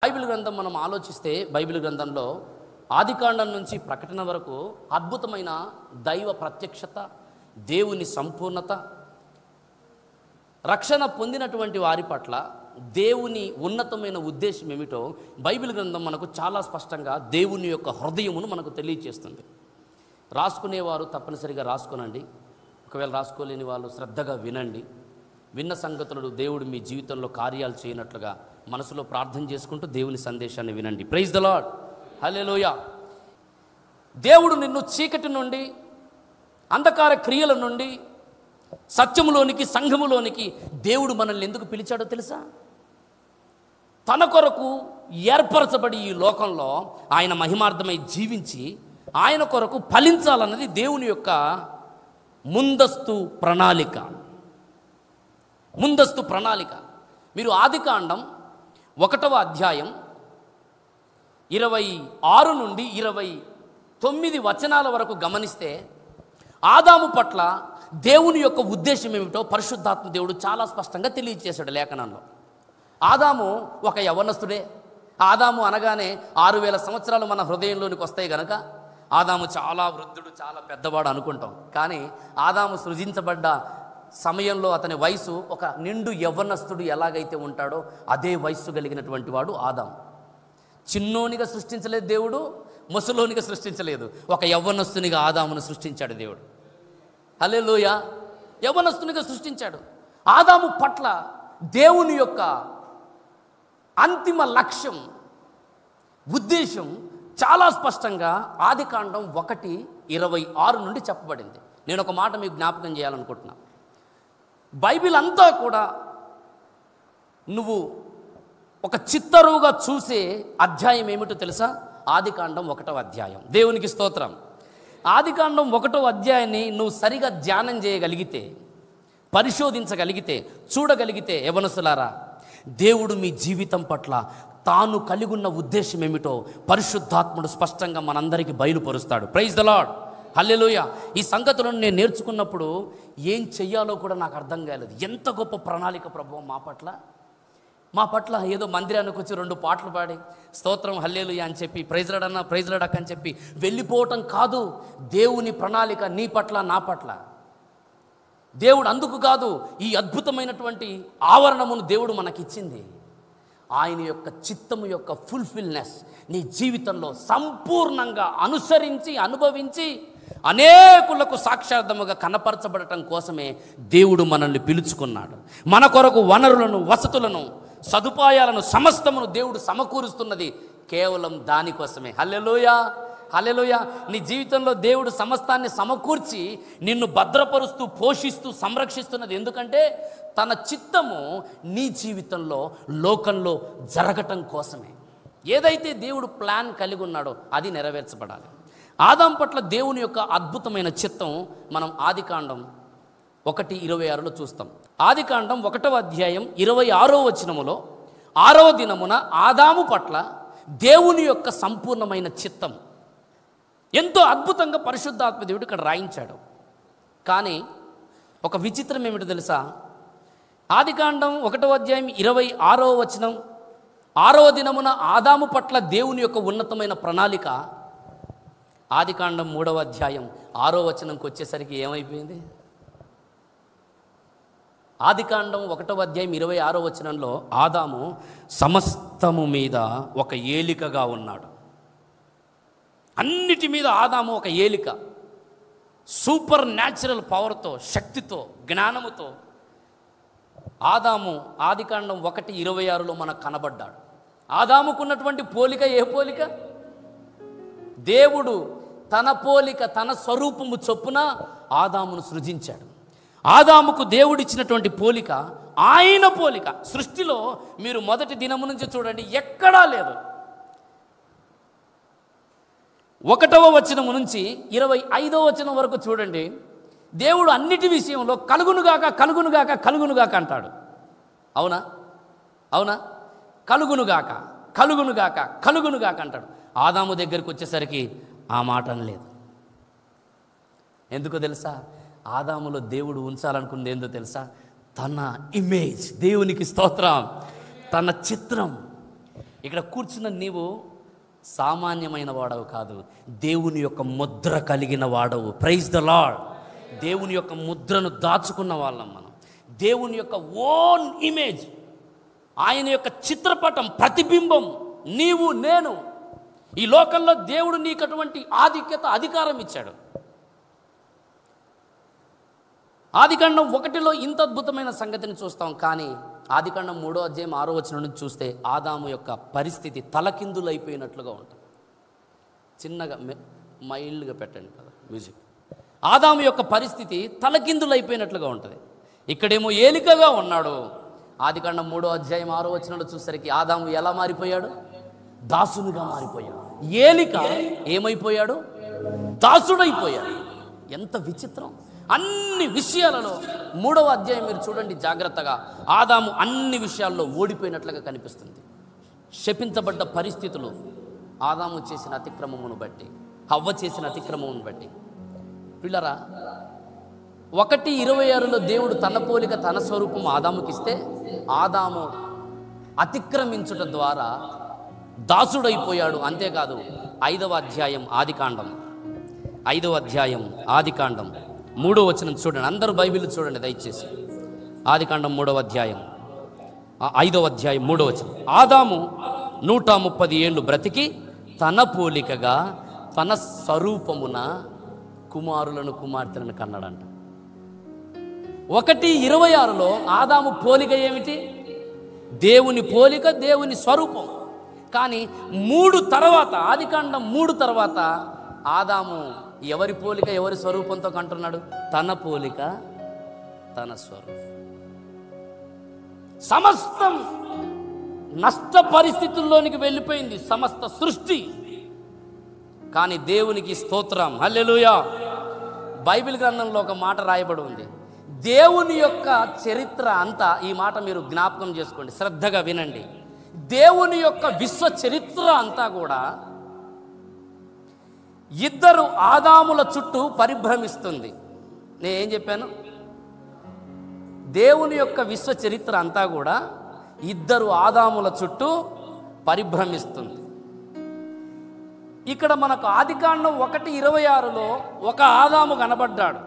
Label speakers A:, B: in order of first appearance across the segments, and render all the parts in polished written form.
A: Bible గ్రంథం మనం ఆలోచిస్తే బైబిల్ గ్రంథంలో ఆదికాండం నుంచి ప్రకటన వరకు అద్భుతమైన దైవ ప్రత్యక్షత, దేవుని సంపూర్ణత, రక్షణ పొందినటువంటి వారి పట్ల దేవుని ఉన్నతమైన ఉద్దేశం ఏమిటో బైబిల్ గ్రంథం మనకు చాలా స్పష్టంగా దేవుని యొక్క హృదయమును మనకు తెలియజేస్తుంది. రాసుకునేవారు తప్పనిసరిగా రాసుకోనండి. ఒకవేళ రాసుకోలేని వాళ్ళు శ్రద్ధగా వినండి. విన్న సంగతులు దేవుడు మీ జీవితంలో కార్యాలు చేయనట్లుగా మనసులో ప్రార్థన చేసుకుంటూ దేవుని సందేశాన్ని వినండి. ప్రైజ్ ద లార్డ్, హల్లెలూయా. దేవుడు నిన్ను చీకటి నుండి, అంధకార క్రియల నుండి సత్యములోనికి, సంఘములోనికి దేవుడు మనల్ని ఎందుకు పిలిచాడో తెలుసా? తన కొరకు ఏర్పరచబడి ఈ లోకంలో ఆయన మహిమార్థమై జీవించి ఆయన కొరకు ఫలించాలన్నది దేవుని యొక్క ముందస్తు ప్రణాళిక. మీరు ఆదికాండం 1వ అధ్యాయం 26 నుండి 29 వచనాల వరకు గమనిస్తే ఆదాము పట్ల దేవుని యొక్క ఉద్దేశం ఏమిటో పరిశుద్ధాత్మ దేవుడు చాలా స్పష్టంగా తెలియజేశాడు లేఖనంలో. ఆదాము ఒక యవ్వనస్తుడే. ఆదాము అనగానే 6000 సంవత్సరాలు మన హృదయంలోనికి వస్తాయి కనుక ఆదాము చాలా వృద్ధుడు, చాలా పెద్దవాడు అనుకుంటాం. కానీ ఆదాము సృజించబడ్డ సమయంలో అతని వయసు ఒక నిండు యవ్వనస్తుడు ఎలాగైతే ఉంటాడో అదే వయస్సు కలిగినటువంటి వాడు ఆదాము. చిన్నోనిగా సృష్టించలేదు దేవుడు, ముసలోనిగా సృష్టించలేదు. ఒక యవ్వనస్తునిగా ఆదామును సృష్టించాడు దేవుడు. హల్లెలూయా. యవ్వనస్తునిగా సృష్టించాడు. ఆదాము పట్ల దేవుని యొక్క అంతిమ లక్ష్యం, ఉద్దేశం చాలా స్పష్టంగా ఆదికాండం 1:26 నుండి చెప్పబడింది. నేను ఒక మాట మీకు జ్ఞాపకం చేయాలనుకుంటున్నా. బైబిల్ అంతా కూడా నువ్వు ఒక చిత్తరువుగా చూసే అధ్యాయం ఏమిటో తెలుసా? ఆదికాండం 1వ అధ్యాయం. దేవునికి స్తోత్రం. ఆదికాండం 1వ అధ్యాయాన్ని నువ్వు సరిగా ధ్యానం చేయగలిగితే, పరిశోధించగలిగితే, చూడగలిగితే, యవ్వనస్తులారా, దేవుడు మీ జీవితం పట్ల తాను కలిగి ఉన్న ఉద్దేశం ఏమిటో పరిశుద్ధాత్ముడు స్పష్టంగా మనందరికీ బయలుపరుస్తాడు. ప్రైజ్ ద లార్డ్, హల్లెలూయా. ఈ సంగతులను నేను నేర్చుకున్నప్పుడు ఏం చెయ్యాలో కూడా నాకు అర్థం కాలేదు. ఎంత గొప్ప ప్రణాళిక ప్రభువు మా పట్ల ఏదో మందిరానికి వచ్చి 2 పాటలు పాడి స్తోత్రం హల్లెలూయా అని చెప్పి ప్రైజ్ లార్డ్ అన్న, ప్రైజ్ లార్డ్ అక్క అని చెప్పి వెళ్ళిపోవటం కాదు దేవుని ప్రణాళిక నీ పట్ల, నా పట్ల. దేవుడు అందుకు కాదు ఈ అద్భుతమైనటువంటి ఆవరణమును దేవుడు మనకిచ్చింది. ఆయన యొక్క చిత్తము యొక్క ఫుల్ఫిల్నెస్ నీ జీవితంలో సంపూర్ణంగా అనుసరించి, అనుభవించి అనేకులకు సాక్షార్థముగా కనపరచబడటం కోసమే దేవుడు మనల్ని పిలుచుకున్నాడు. మన కొరకు వనరులను, వసతులను, సదుపాయాలను, సమస్తమును దేవుడు సమకూరుస్తున్నది కేవలం దానికోసమే. హల్లెలూయా, హల్లెలూయా. నీ జీవితంలో దేవుడు సమస్తాన్ని సమకూర్చి నిన్ను భద్రపరుస్తూ, పోషిస్తూ, సంరక్షిస్తున్నది ఎందుకంటే తన చిత్తము నీ జీవితంలో, లోకంలో జరగటం కోసమే. ఏదైతే దేవుడు ప్లాన్ కలిగి ఉన్నాడో అది నెరవేర్చబడాలి. ఆదాం పట్ల దేవుని యొక్క అద్భుతమైన చిత్తం మనం ఆదికాండం 1:26లో చూస్తాం. ఆదికాండం 1వ అధ్యాయం 26వ వచనములో 6వ దినమున ఆదాము పట్ల దేవుని యొక్క సంపూర్ణమైన చిత్తం ఎంతో అద్భుతంగా పరిశుద్ధాత్మ దేవుడు ఇక్కడ రాయించాడు. కానీ ఒక విచిత్రం ఏమిటో తెలుసా? ఆదికాండం 1వ అధ్యాయం 26వ వచనం, 6వ దినమున ఆదాము పట్ల దేవుని యొక్క ఉన్నతమైన ప్రణాళిక ఆదికాండం 3వ అధ్యాయం 6వ వచనంకి వచ్చేసరికి ఏమైపోయింది? ఆదికాండం 1వ అధ్యాయం 26వ వచనంలో ఆదాము సమస్తము మీద ఒక ఏలికగా ఉన్నాడు. అన్నిటి మీద ఆదాము ఒక ఏలిక. సూపర్ న్యాచురల్ పవర్తో, శక్తితో, జ్ఞానముతో ఆదాము ఆదికాండం 1:26లో మనకు కనబడ్డాడు. ఆదాముకున్నటువంటి పోలిక ఏ పోలిక? దేవుడు తన పోలిక, తన స్వరూపము చొప్పున ఆదామును సృజించాడు. ఆదాముకు దేవుడిచ్చినటువంటి పోలిక ఆయన పోలిక. సృష్టిలో మీరు మొదటి దినము నుంచి చూడండి, ఎక్కడా లేదు. 1వ వచనము నుంచి 25వ వచనం వరకు చూడండి, దేవుడు అన్నిటి విషయంలో కలుగునుగాక, కలుగునుగాక, కలుగునుగాక అంటాడు. అవునా? అవునా? కలుగునుగాక, కలుగునుగాక, కలుగునుగాక అంటాడు. ఆదాము దగ్గరికి వచ్చేసరికి ఆ మాట అనలేదు. ఎందుకో తెలుసా? ఆదాములో దేవుడు ఉంచాలనుకుంది ఏందో తెలుసా? తన ఇమేజ్, దేవునికి స్తోత్రం, తన చిత్రం, ఇక్కడ కూర్చున్న నీవు సామాన్యమైన వాడవు కాదు, దేవుని యొక్క ముద్ర కలిగిన వాడవు. Praise the lord. దేవుని యొక్క ముద్రను దాచుకున్న వాళ్ళం మనం. దేవుని యొక్క ఓన్ ఇమేజ్, ఆయన యొక్క చిత్రపటం, ప్రతిబింబం నీవు నేను. ఈ లోకంలో దేవుడు నీకు అటువంటి ఆధిక్యత, అధికారం ఇచ్చాడు. ఆదికాండం 1లో ఇంత అద్భుతమైన సంగతిని చూస్తాం. కానీ ఆదికాండం 3వ అధ్యాయం 6వ వచనం నుంచి చూస్తే ఆదాము యొక్క పరిస్థితి తలకిందులైపోయినట్లుగా ఉంటుంది. చిన్నగా మైల్డ్గా పెట్టండి కదా మ్యూజిక్. ఆదాము యొక్క పరిస్థితి తలకిందులైపోయినట్లుగా ఉంటుంది. ఇక్కడేమో ఏలికగా ఉన్నాడు. ఆదికాండం 3వ అధ్యాయం 6వ వచనంలో చూసరికి ఆదాము ఎలా మారిపోయాడు? దాసునిగా మారిపోయాడు. ఏలిక ఏమైపోయాడు? దాసుడైపోయాడు. ఎంత విచిత్రం! అన్ని విషయాలలో 3వ అధ్యాయం మీరు చూడండి జాగ్రత్తగా. ఆదాము అన్ని విషయాల్లో ఓడిపోయినట్లుగా కనిపిస్తుంది. శపించబడ్డ పరిస్థితులు ఆదాము చేసిన అతిక్రమమును బట్టి, హవ్వ చేసిన అతిక్రమమును బట్టి. పిల్లరా, 1:26లో దేవుడు తన పోలిక తన స్వరూపం ఆదాముకిస్తే ఆదాము అతిక్రమించుట ద్వారా దాసుడైపోయాడు. అంతేకాదు 5వ అధ్యాయం ఆదికాండం 3వ వచనం చూడండి. అందరూ బైబిల్ చూడండి దయచేసి. ఆదికాండం 3వ అధ్యాయం 5వ అధ్యాయం 3వ వచనం. ఆదాము 130 ఏళ్ళు బ్రతికి తన పోలికగా తన స్వరూపమున కుమారులను కుమార్తెలను కన్నాడంట. 1:26లో ఆదాము పోలిక ఏమిటి? దేవుని పోలిక, దేవుని స్వరూపం. కానీ 3 తర్వాత, ఆదికాండం 3 తర్వాత ఆదాము ఎవరి పోలిక, ఎవరి స్వరూపంతో కంటున్నాడు? తన పోలిక, తన స్వరూపం. సమస్తం నష్ట పరిస్థితుల్లోనికి వెళ్ళిపోయింది సమస్త సృష్టి. కానీ దేవునికి స్తోత్రం, హల్లెలూయా. బైబిల్ గ్రంథంలో ఒక మాట రాయబడి ఉంది. దేవుని యొక్క చరిత్ర అంతా, ఈ మాట మీరు జ్ఞాపకం చేసుకోండి, శ్రద్ధగా వినండి. దేవుని యొక్క విశ్వ చరిత్ర అంతా కూడా 2 ఆదాముల చుట్టూ పరిభ్రమిస్తుంది. నేనేం చెప్పాను? దేవుని యొక్క విశ్వ చరిత్ర అంతా కూడా 2 ఆదాముల చుట్టూ పరిభ్రమిస్తుంది. ఇక్కడ మనకు ఆదికాండం 1:26లో ఒక ఆదాము కనబడ్డాడు.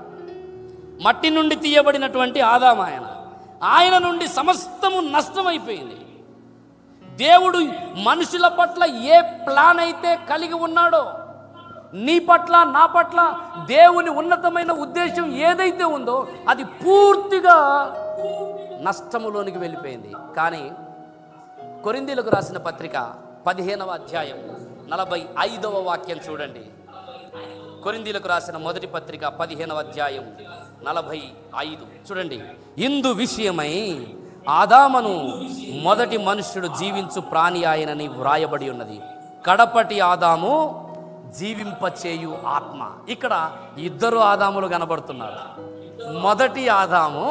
A: మట్టి నుండి తీయబడినటువంటి ఆదాము ఆయన నుండి సమస్తము నష్టమైపోయింది. దేవుడు మనుషుల పట్ల ఏ ప్లాన్ అయితే కలిగి ఉన్నాడో, నీ పట్ల, నా పట్ల దేవుని ఉన్నతమైన ఉద్దేశం ఏదైతే ఉందో అది పూర్తిగా నష్టములోనికి వెళ్ళిపోయింది. కానీ కొరింథీయులకు రాసిన పత్రిక 15వ అధ్యాయం 45వ వాక్యం చూడండి. కొరింథీయులకు రాసిన మొదటి పత్రిక 15వ అధ్యాయం 45 చూడండి. ఇందు విషయమై ఆదామును మొదటి మనుష్యుడు జీవించు ప్రాణి ఆయనని వ్రాయబడి ఉన్నది. కడపటి ఆదాము జీవింపచేయు ఆత్మ. ఇక్కడ 2 ఆదాములు కనబడుతున్నారు. మొదటి ఆదాము,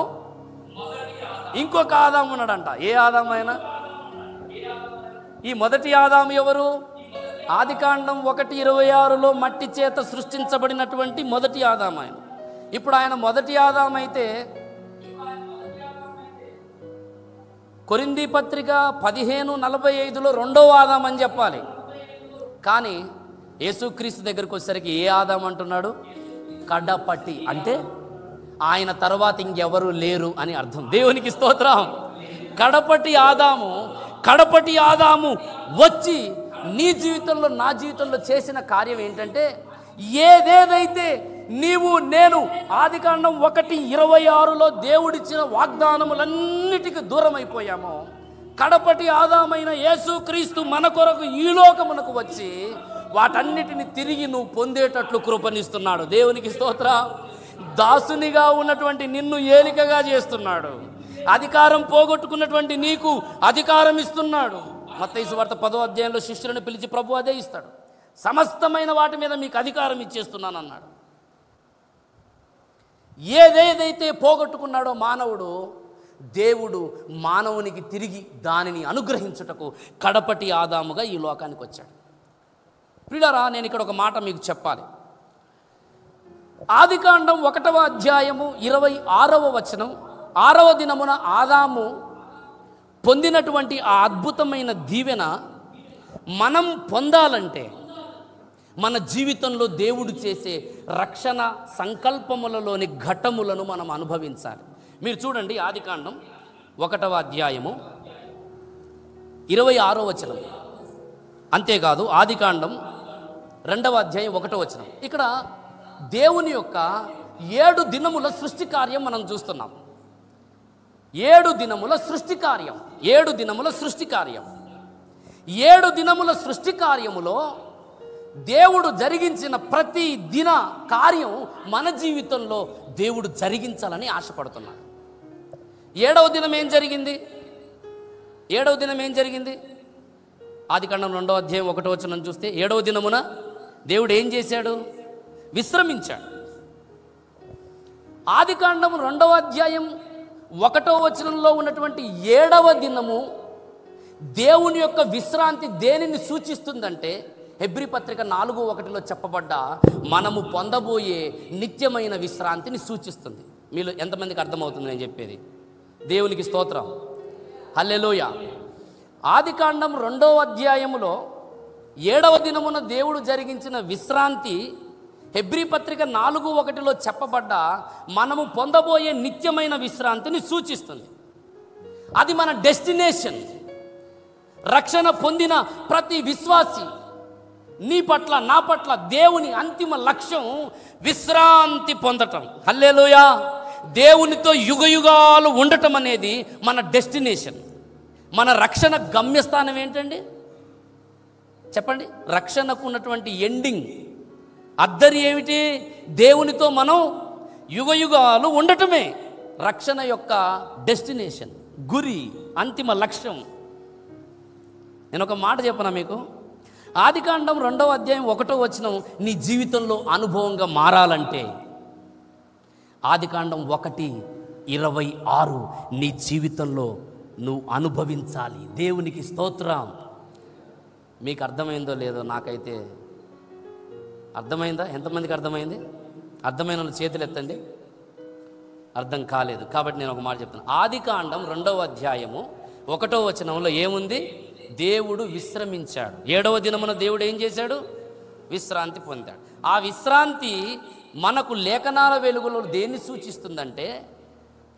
A: ఇంకొక ఆదాము ఉన్నాడంట. ఏ ఆదాము ఆయన? ఈ మొదటి ఆదాము ఎవరు? ఆదికాండం 1:26లో మట్టి చేత సృష్టించబడినటువంటి మొదటి ఆదాము ఆయన. ఇప్పుడు ఆయన మొదటి ఆదాము అయితే కొరింథీ పత్రిక 15:45లో 2వ ఆదాము అని చెప్పాలి. కానీ యేసుక్రీస్తు దగ్గరికి వచ్చేసరికి ఏ ఆదాము అంటున్నాడు? కడపటి, అంటే ఆయన తర్వాత ఇంకెవరు లేరు అని అర్థం. దేవునికి స్తోత్రం. కడపటి ఆదాము వచ్చి నీ జీవితంలో, నా జీవితంలో చేసిన కార్యం ఏంటంటే, ఏదేదైతే నీవు నేను ఆదికాండం 1:26లో దేవుడిచ్చిన వాగ్దానములన్నిటికీ దూరం అయిపోయామో, కడపటి ఆదామైన యేసుక్రీస్తు మన కొరకు ఈ లోకమునకు వచ్చి వాటన్నిటిని తిరిగి నువ్వు పొందేటట్లు కృపనిస్తున్నాడు. దేవునికి స్తోత్రం. దాసునిగా ఉన్నటువంటి నిన్ను ఏలికగా చేస్తున్నాడు. అధికారం పోగొట్టుకున్నటువంటి నీకు అధికారం ఇస్తున్నాడు. మత్తయి సువార్త 10వ అధ్యాయంలో శిష్యులను పిలిచి ప్రభు అదే ఇస్తాడు. సమస్తమైన వాటి మీద మీకు అధికారం ఇచ్చేస్తున్నాను అన్నాడు. ఏదేదైతే పోగొట్టుకున్నాడో మానవుడు, దేవుడు మానవునికి తిరిగి దానిని అనుగ్రహించుటకు కడపటి ఆదాముగా ఈ లోకానికి వచ్చాడు. ప్రియులారా, నేను ఇక్కడ ఒక మాట మీకు చెప్పాలి. ఆదికాండం 1వ అధ్యాయము 26వ వచనం, 6వ దినమున ఆదాము పొందినటువంటి ఆ అద్భుతమైన దీవెన మనం పొందాలంటే మన జీవితంలో దేవుడు చేసే రక్షణ సంకల్పములలోని ఘట్టములను మనం అనుభవించాలి. మీరు చూడండి, ఆదికాండం 1వ అధ్యాయము 26వ వచనం. అంతేకాదు ఆదికాండం 2వ అధ్యాయం 1వ వచనం. ఇక్కడ దేవుని యొక్క 7 దినముల సృష్టి కార్యం మనం చూస్తున్నాం. 7 దినముల సృష్టి కార్యం, 7 దినముల సృష్టి కార్యం. 7 దినముల సృష్టి కార్యములో దేవుడు జరిగించిన ప్రతి దిన కార్యం మన జీవితంలో దేవుడు జరిగించాలని ఆశపడుతున్నాడు. 7వ దినం ఏం జరిగింది? 7వ దినం ఏం జరిగింది? ఆదికాండం 2వ అధ్యాయం 1వ వచనం చూస్తే 7వ దినమున దేవుడు ఏం చేశాడు? విశ్రమించాడు. ఆదికాండం 2వ అధ్యాయం 1వ వచనంలో ఉన్నటువంటి 7వ దినము దేవుని యొక్క విశ్రాంతి దేనిని సూచిస్తుందంటే, హెబ్రీ పత్రిక 4:1లో చెప్పబడ్డ మనము పొందబోయే నిత్యమైన విశ్రాంతిని సూచిస్తుంది. మీరు ఎంతమందికి అర్థమవుతుంది నేను చెప్పేది? దేవునికి స్తోత్రం, హల్లెలూయా. ఆదికాండం 2వ అధ్యాయములో 7వ దినమున దేవుడు జరిగించిన విశ్రాంతి హెబ్రీ పత్రిక 4:1లో చెప్పబడ్డ మనము పొందబోయే నిత్యమైన విశ్రాంతిని సూచిస్తుంది. అది మన డెస్టినేషన్. రక్షణ పొందిన ప్రతి విశ్వాసి, నీ పట్ల నా పట్ల దేవుని అంతిమ లక్ష్యం విశ్రాంతి పొందటం. హల్లెలూయా. దేవునితో యుగయుగాలు ఉండటం అనేది మన డెస్టినేషన్. మన రక్షణ గమ్యస్థానం ఏంటండి? చెప్పండి. రక్షణకు ఉన్నటువంటి ఎండింగ్, అద్దరి ఏమిటి? దేవునితో మనం యుగయుగాలు ఉండటమే రక్షణ యొక్క డెస్టినేషన్, గురి, అంతిమ లక్ష్యం. నేను ఒక మాట చెప్పనా మీకు? ఆదికాండం 2వ అధ్యాయం 1వ వచనం నీ జీవితంలో అనుభవంగా మారాలంటే ఆదికాండం 1:26 నీ జీవితంలో నువ్వు అనుభవించాలి. దేవునికి స్తోత్రం. మీకు అర్థమైందో లేదో, నాకైతే అర్థమైందా? ఎంతమందికి అర్థమైంది? అర్థమైన వాళ్ళు చేతులు ఎత్తండి. అర్థం కాలేదు కాబట్టి నేను ఒక మాట చెప్తాను. ఆదికాండం 2వ అధ్యాయము 1వ వచనంలో ఏముంది? దేవుడు విశ్రమించాడు. 7వ దినమున దేవుడు ఏం చేశాడు? విశ్రాంతి పొందాడు. ఆ విశ్రాంతి మనకు లేఖనాల వెలుగులో దేన్ని సూచిస్తుందంటే,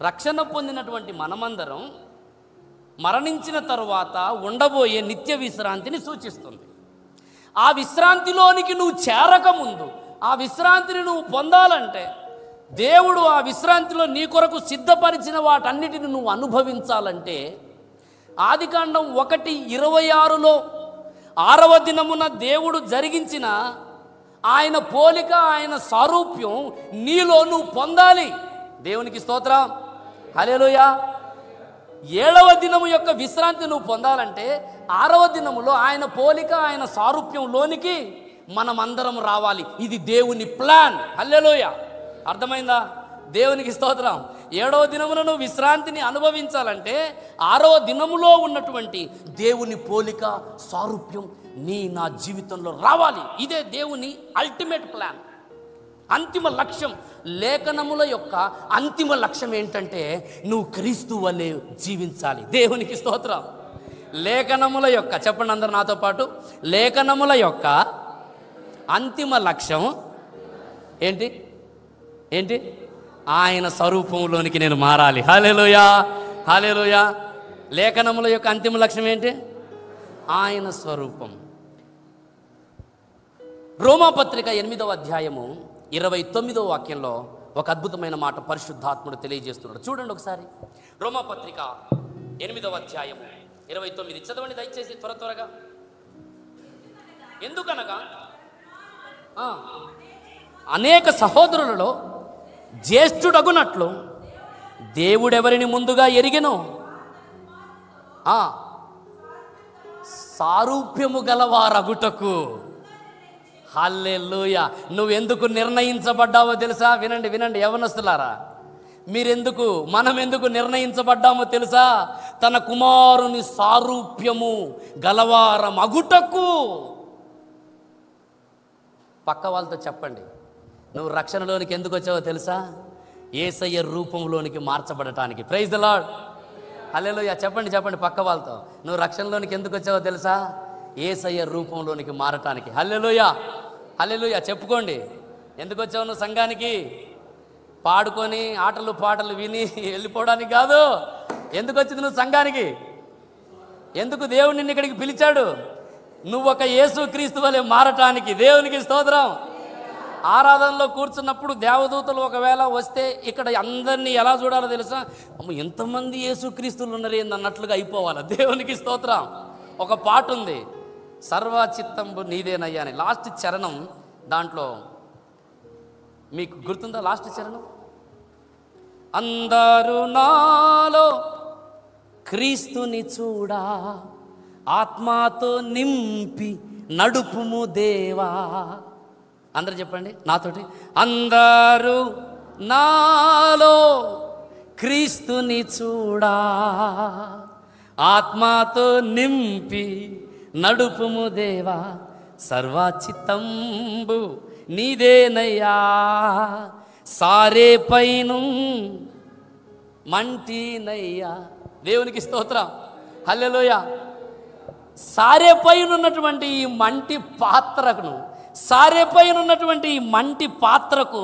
A: రక్షణ పొందినటువంటి మనమందరం మరణించిన తరువాత ఉండబోయే నిత్య విశ్రాంతిని సూచిస్తుంది. ఆ విశ్రాంతిలోనికి నువ్వు చేరకముందు, ఆ విశ్రాంతిని నువ్వు పొందాలంటే, దేవుడు ఆ విశ్రాంతిలో నీ కొరకు సిద్ధపరిచిన వాటన్నిటిని నువ్వు అనుభవించాలంటే, ఆదికాండం 1:26లో 6వ దినమున దేవుడు జరిగించిన ఆయన పోలిక, ఆయన సారూప్యం నీలో నువ్వు పొందాలి. దేవునికి స్తోత్రం, హల్లెలూయా. 7వ దినము యొక్క విశ్రాంతి నువ్వు పొందాలంటే 6వ దినములో ఆయన పోలిక, ఆయన సారూప్యంలోనికి మనమందరం రావాలి. ఇది దేవుని ప్లాన్. హల్లెలూయా. అర్థమైందా? దేవునికి స్తోత్రం. 7వ దినమున నువ్వు విశ్రాంతిని అనుభవించాలంటే 6వ దినములో ఉన్నటువంటి దేవుని పోలిక, సారూప్యం నా జీవితంలో రావాలి. ఇదే దేవుని అల్టిమేట్ ప్లాన్, అంతిమ లక్ష్యం. లేఖనముల యొక్క అంతిమ లక్ష్యం ఏంటంటే నువ్వు క్రీస్తు వలె జీవించాలి. దేవునికి స్తోత్రం. లేఖనముల యొక్క, చెప్పండి అందరు నాతో పాటు, లేఖనముల యొక్క అంతిమ లక్ష్యం ఏంటి? ఏంటి? ఆయన స్వరూపంలోనికి నేను మారాలి. హల్లెలూయా, హల్లెలూయా. లేఖనముల యొక్క అంతిమ లక్ష్యం ఏంటి? ఆయన స్వరూపం. రోమాపత్రిక 8వ అధ్యాయము 29వ వాక్యంలో ఒక అద్భుతమైన మాట పరిశుద్ధాత్ముడు తెలియజేస్తున్నాడు. చూడండి ఒకసారి. రోమాపత్రిక 8వ అధ్యాయము 29 చదవండి దయచేసి త్వరగా. ఎందుకనగా అనేక సహోదరులలో జ్యేష్ఠుడగునట్లు దేవుడెవరిని ముందుగా ఎరిగెనో సారూప్యము గలవారగుటకు. హల్లెలూయా. నువ్వెందుకు నిర్ణయించబడ్డావో తెలుసా? వినండి వినండి యవనస్తులారా, మనం ఎందుకు నిర్ణయించబడ్డామో తెలుసా? తన కుమారుని సారూప్యము గలవారమగుటకు. పక్క వాళ్ళతో చెప్పండి, నువ్వు రక్షణలోనికి ఎందుకు వచ్చావో తెలుసా? యేసయ్య రూపంలోనికి మార్చబడటానికి. ప్రైజ్ ది లార్డ్, హల్లెలూయా. చెప్పండి చెప్పండి పక్క వాళ్ళతో, నువ్వు రక్షణలోనికి ఎందుకు వచ్చావో తెలుసా? యేసయ్య రూపంలోనికి మారటానికి. హల్లెలూయా, హల్లెలూయా. చెప్పుకోండి, ఎందుకు వచ్చావు నువ్వు సంఘానికి? పాడుకొని ఆటలు పాటలు విని వెళ్ళిపోవడానికి కాదు. ఎందుకు వచ్చింది నువ్వు సంఘానికి? ఎందుకు దేవుడు నిన్ను ఇక్కడికి పిలిచాడు? నువ్వు ఒక యేసుక్రీస్తు వలె మారటానికి. దేవునికి స్తోత్రం. ఆరాధనలో కూర్చున్నప్పుడు దేవదూతలు ఒకవేళ వస్తే ఇక్కడ అందరినీ ఎలా చూడాలో తెలుసా? అమ్మ, ఎంతమంది యేసుక్రీస్తులు ఉన్నారు ఏందన్నట్లుగా అయిపోవాలి. దేవునికి స్తోత్రం. ఒక పాట ఉంది, సర్వచిత్తంబు నీదేనయ్యా అని. లాస్ట్ చరణం దాంట్లో మీకు గుర్తుందా? లాస్ట్ చరణం, అందరూ నాలో క్రీస్తుని చూడా, ఆత్మతో నింపి నడుపుము దేవా. అందరూ చెప్పండి నాతోటి, అందరూ నాలో క్రీస్తుని చూడా, ఆత్మతో నింపి నడుపుము దేవా, సర్వచిత్తంబు నీదేనయ్యా, సారే పైను మంటినయ్యా. దేవునికి స్తోత్రం. హల్లెలూయా. సారే పైన ఉన్నటువంటి ఈ మంటి పాత్రకును, సారే పైన ఉన్నటువంటి ఈ మంటి పాత్రకు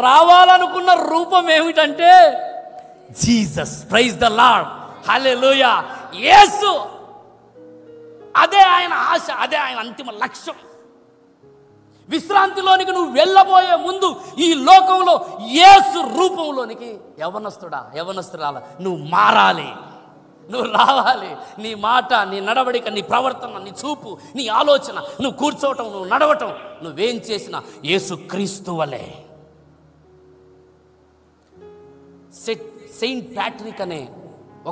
A: రావాలనుకున్న రూపం ఏమిటంటే Jesus. Praise the Lord. Hallelujah. యేసు. అదే ఆయన ఆశ, అదే ఆయన అంతిమ లక్ష్యం. విశ్రాంతిలోనికి నువ్వు వెళ్ళబోయే ముందు ఈ లోకంలో యేసు రూపంలోనికి యవనస్తురాల నువ్వు మారాలి, నువ్వు రావాలి. నీ మాట, నీ నడవడిక, నీ ప్రవర్తన, నీ చూపు, నీ ఆలోచన, నువ్వు కూర్చోవటం, నువ్వు నడవటం, నువ్వేం చేసినా యేసుక్రీస్తు వలె. సెయింట్ ప్యాట్రిక్ అనే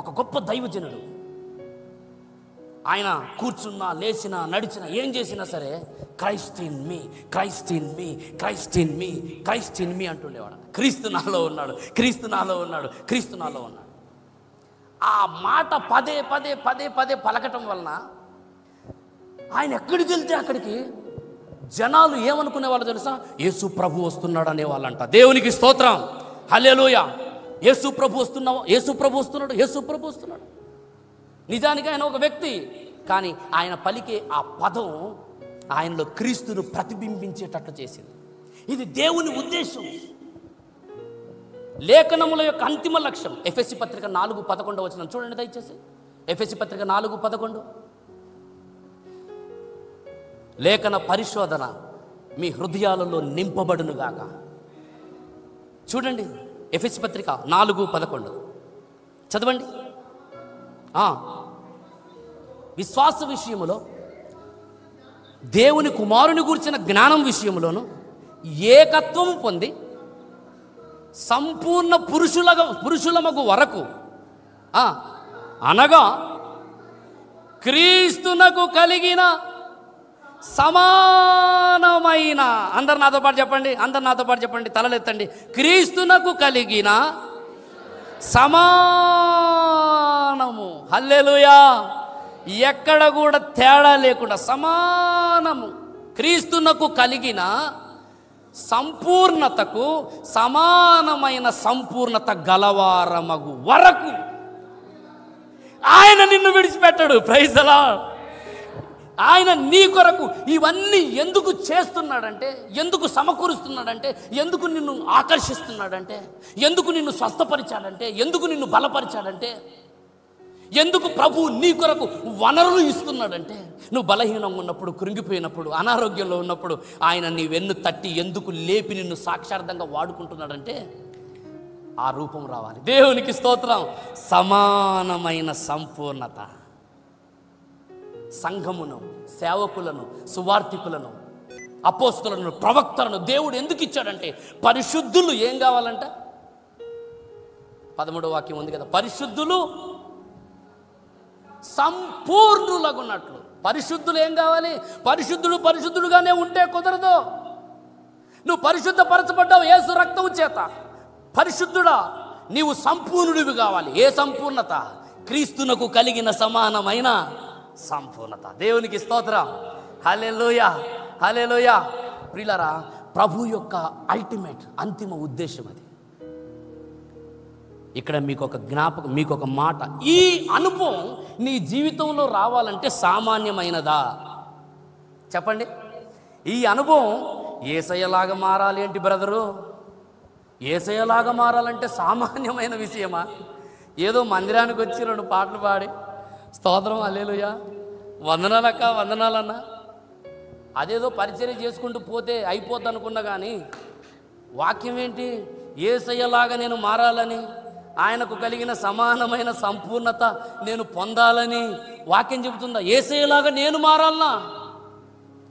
A: ఒక గొప్ప దైవజనుడు, ఆయన కూర్చున్నా, లేచినా, నడిచినా, ఏం చేసినా సరే Christ in me, Christ in me, Christ in me, Christ in me అంటుండేవాడు. క్రీస్తు నాలో ఉన్నాడు, క్రీస్తు నాలో ఉన్నాడు, క్రీస్తు నాలో ఉన్నాడు. ఆ మాట పదే పదే పదే పదే పలకటం వలన ఆయన ఎక్కడికి వెళ్తే అక్కడికి జనాలు ఏమనుకునే వాళ్ళు తెలుసా? యేసు ప్రభు వస్తున్నాడు అనేవాళ్ళంట. దేవునికి స్తోత్రం. హల్లెలూయా. యేసు ప్రభు వస్తున్నావు, యేసు ప్రభు వస్తున్నాడు, యేసు ప్రభు వస్తున్నాడు. నిజానికి ఆయన ఒక వ్యక్తి, కానీ ఆయన పలికే ఆ పదం ఆయనలో క్రీస్తును ప్రతిబింబించేటట్లు చేసింది. ఇది దేవుని ఉద్దేశం. లేఖనముల యొక్క అంతిమ లక్ష్యం. ఎఫెసీ పత్రిక 4:11 చూడండి దయచేసి. ఎఫెసీ పత్రిక 4:11. లేఖన పరిశోధన మీ హృదయాలలో నింపబడునుగాక. చూడండి, ఎఫెసీ పత్రిక 4:11 చదవండి. విశ్వాస విషయములో, దేవుని కుమారుని గూర్చిన జ్ఞానం విషయంలోను ఏకత్వము పొంది సంపూర్ణ పురుషులమగు వరకు, అనగా క్రీస్తునకు కలిగిన సమానమైన, అందరు నాతో పాటు చెప్పండి, అందరు నాతో పాటు చెప్పండి, తలలెత్తండి. క్రీస్తునకు కలిగిన సమానము. హల్లెలూయా. ఎక్కడ కూడా తేడా లేకుండా సమానము. క్రీస్తునకు కలిగిన సంపూర్ణతకు సమానమైన సంపూర్ణత గలవారమగు వరకు ఆయన నిన్ను విడిచిపెట్టడు. Praise the Lord. ఆయన నీ కొరకు ఇవన్నీ ఎందుకు చేస్తున్నాడంటే, ఎందుకు సమకూరుస్తున్నాడంటే, ఎందుకు నిన్ను ఆకర్షిస్తున్నాడంటే, ఎందుకు నిన్ను స్వస్థపరిచాడంటే, ఎందుకు నిన్ను బలపరిచాడంటే, ఎందుకు ప్రభు నీ కొరకు వనరులు ఇస్తున్నాడంటే, నువ్వు బలహీనంగా ఉన్నప్పుడు, కృంగిపోయినప్పుడు, అనారోగ్యంలో ఉన్నప్పుడు ఆయన నీ వెన్ను తట్టి ఎందుకు లేపి నిన్ను సాక్షార్థంగా వాడుకుంటున్నాడంటే ఆ రూపం రావాలి. దేవునికి స్తోత్రం. సమానమైన సంపూర్ణత. సంఘమును, సేవకులను, సువార్థికులను, అపోస్తులను, ప్రవక్తలను దేవుడు ఎందుకు ఇచ్చాడంటే పరిశుద్ధులు ఏం కావాలంట? 13వ వాక్యం ఉంది కదా, పరిశుద్ధులు సంపూర్ణులగున్నట్లు. పరిశుద్ధులు ఏం కావాలి? పరిశుద్ధుడుగానే ఉంటే కుదరదు. నువ్వు పరిశుద్ధపరచబడ్డావు యేసు రక్తం చేత. పరిశుద్ధుడా, నీవు సంపూర్ణుడివి కావాలి. ఏ సంపూర్ణత? క్రీస్తునకు కలిగిన సమానమైన సంపూర్ణత. దేవునికి స్తోత్రం. హల్లెలూయా, హల్లెలూయా. ప్రియులారా, ప్రభు యొక్క అల్టిమేట్ అంతిమ ఉద్దేశం అది. ఇక్కడ మీకు ఒక జ్ఞాపకం, మీకు ఒక మాట. ఈ అనుభవం నీ జీవితంలో రావాలంటే సామాన్యమైనదా? చెప్పండి. ఈ అనుభవం యేసయ్యలాగా మారాలి ఏంటి బ్రదరు? యేసయ్యలాగా మారాలంటే సామాన్యమైన విషయమా? ఏదో మందిరానికి వచ్చి 2 పాటలు పాడి స్తోత్రం హల్లెలూయా వందనాలక్క వందనాలన్న అదేదో పరిచర్య చేసుకుంటూ పోతే అయిపోద్ది అనుకున్నా, కానీ వాక్యం ఏంటి? యేసయ్యలాగా నేను మారాలని, ఆయనకు కలిగిన సమానమైన సంపూర్ణత నేను పొందాలని వాక్యం చెబుతుందా? యేసయ్యలాగా నేను మారాలనా?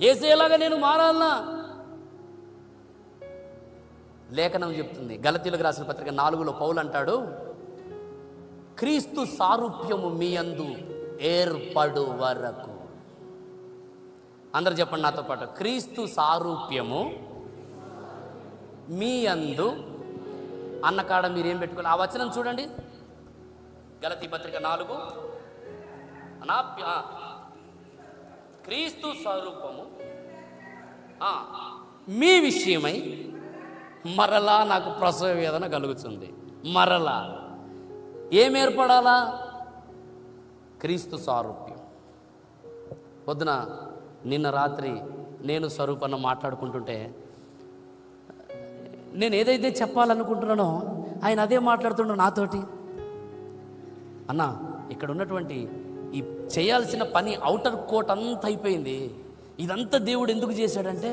A: యేసయ్యలాగా నేను మారాలనా? లేఖనం చెప్తుంది. గలతీయులకు రాసిన పత్రిక 4లో పౌలు అంటాడు, క్రీస్తు సారూప్యము మీ యందు ఏర్పడు వరకు. అందరు చెప్పండి నాతో పాటు, క్రీస్తు సారూప్యము మీ యందు అన్నకాడ మీరేం పెట్టుకోవాలి? ఆ వచనం చూడండి, గలతీ పత్రిక 4 క్రీస్తు స్వరూపము మీ విషయమై మరలా నాకు ప్రసవ వేదన కలుగుతుంది. మరలా ఏం ఏర్పడాలా? క్రీస్తు సారూప్యం. పొద్దున నిన్న రాత్రి నేను స్వరూపన్న మాట్లాడుకుంటుంటే, నేను ఏదైతే చెప్పాలనుకుంటున్నానో ఆయన అదే మాట్లాడుతున్నాడు నాతోటి. అన్న, ఇక్కడ ఉన్నటువంటి ఈ చేయాల్సిన పని అవుటర్ కోట్ అంతా అయిపోయింది. ఇదంతా దేవుడు ఎందుకు చేశాడంటే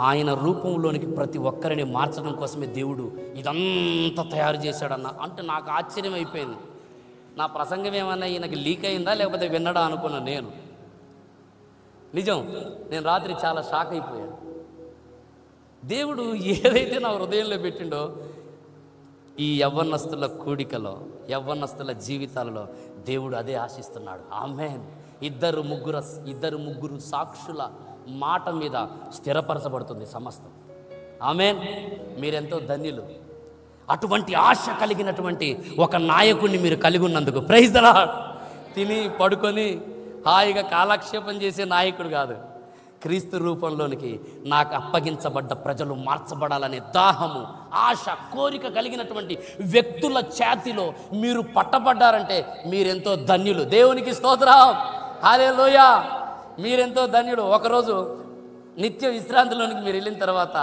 A: ఆయన రూపంలోనికి ప్రతి ఒక్కరిని మార్చడం కోసమే దేవుడు ఇదంతా తయారు చేశాడన్న. అంటే నాకు ఆశ్చర్యం అయిపోయింది. నా ప్రసంగం ఏమన్నా ఈయనకి లీక్ అయిందా లేకపోతే విన్నడా అనుకున్నాను నేను. నిజం, నేను రాత్రి చాలా షాక్ అయిపోయాను. దేవుడు ఏదైతే నా హృదయంలో పెట్టిండో ఈ యవ్వనస్తుల కూడికలో, యవ్వనస్తుల జీవితాలలో దేవుడు అదే ఆశిస్తున్నాడు. ఆమేన్. ఇద్దరు ముగ్గురు సాక్షుల మాట మీద స్థిరపరచబడుతుంది సమస్తం. ఆమేన్. మీరెంతో ధన్యులు. అటువంటి ఆశ కలిగినటువంటి ఒక నాయకుడిని మీరు కలిగి ఉన్నందుకు ప్రైజ్ ది లార్డ్. తిని పడుకొని హాయిగా కాలక్షేపం చేసే నాయకుడు కాదు, క్రీస్తు రూపంలోనికి నాకు అప్పగించబడ్డ ప్రజలు మార్చబడాలనే దాహము, ఆశ, కోరిక కలిగినటువంటి వ్యక్తుల ఛాతీలో మీరు పట్టబడ్డారంటే మీరెంతో ధన్యులు. దేవునికి స్తోత్రం, హల్లెలూయా. మీరెంతో ధన్యుడు. ఒకరోజు నిత్య విశ్రాంతిలోనికి మీరు వెళ్ళిన తర్వాత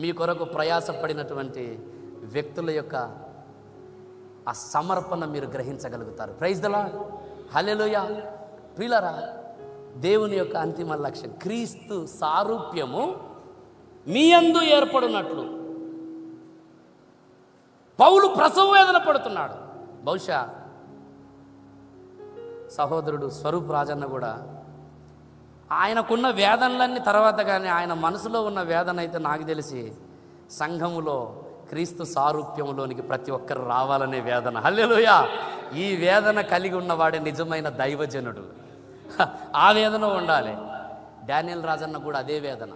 A: మీ కొరకు ప్రయాసపడినటువంటి వ్యక్తుల యొక్క ఆ సమర్పణ మీరు గ్రహించగలుగుతారు. ప్రైజ్ ది లార్డ్, హల్లెలూయా. ప్రియులారా, దేవుని యొక్క అంతిమ లక్ష్యం క్రీస్తు సారూప్యము మీ యందు ఏర్పడినట్లు. పౌలు ప్రసవ వేదన పడుతున్నాడు. బహుశా సహోదరుడు స్వరూప్ రాజన్న కూడా ఆయనకున్న వేదనలన్నీ తర్వాత, కానీ ఆయన మనసులో ఉన్న వేదన అయితే నాకు తెలిసి సంఘములో క్రీస్తు సారూప్యంలోనికి ప్రతి ఒక్కరు రావాలనే వేదన. హల్లెలూయా. ఈ వేదన కలిగి ఉన్నవాడే నిజమైన దైవజనుడు. ఆ వేదన ఉండాలి. డానియల్ రాజన్న కూడా అదే వేదన.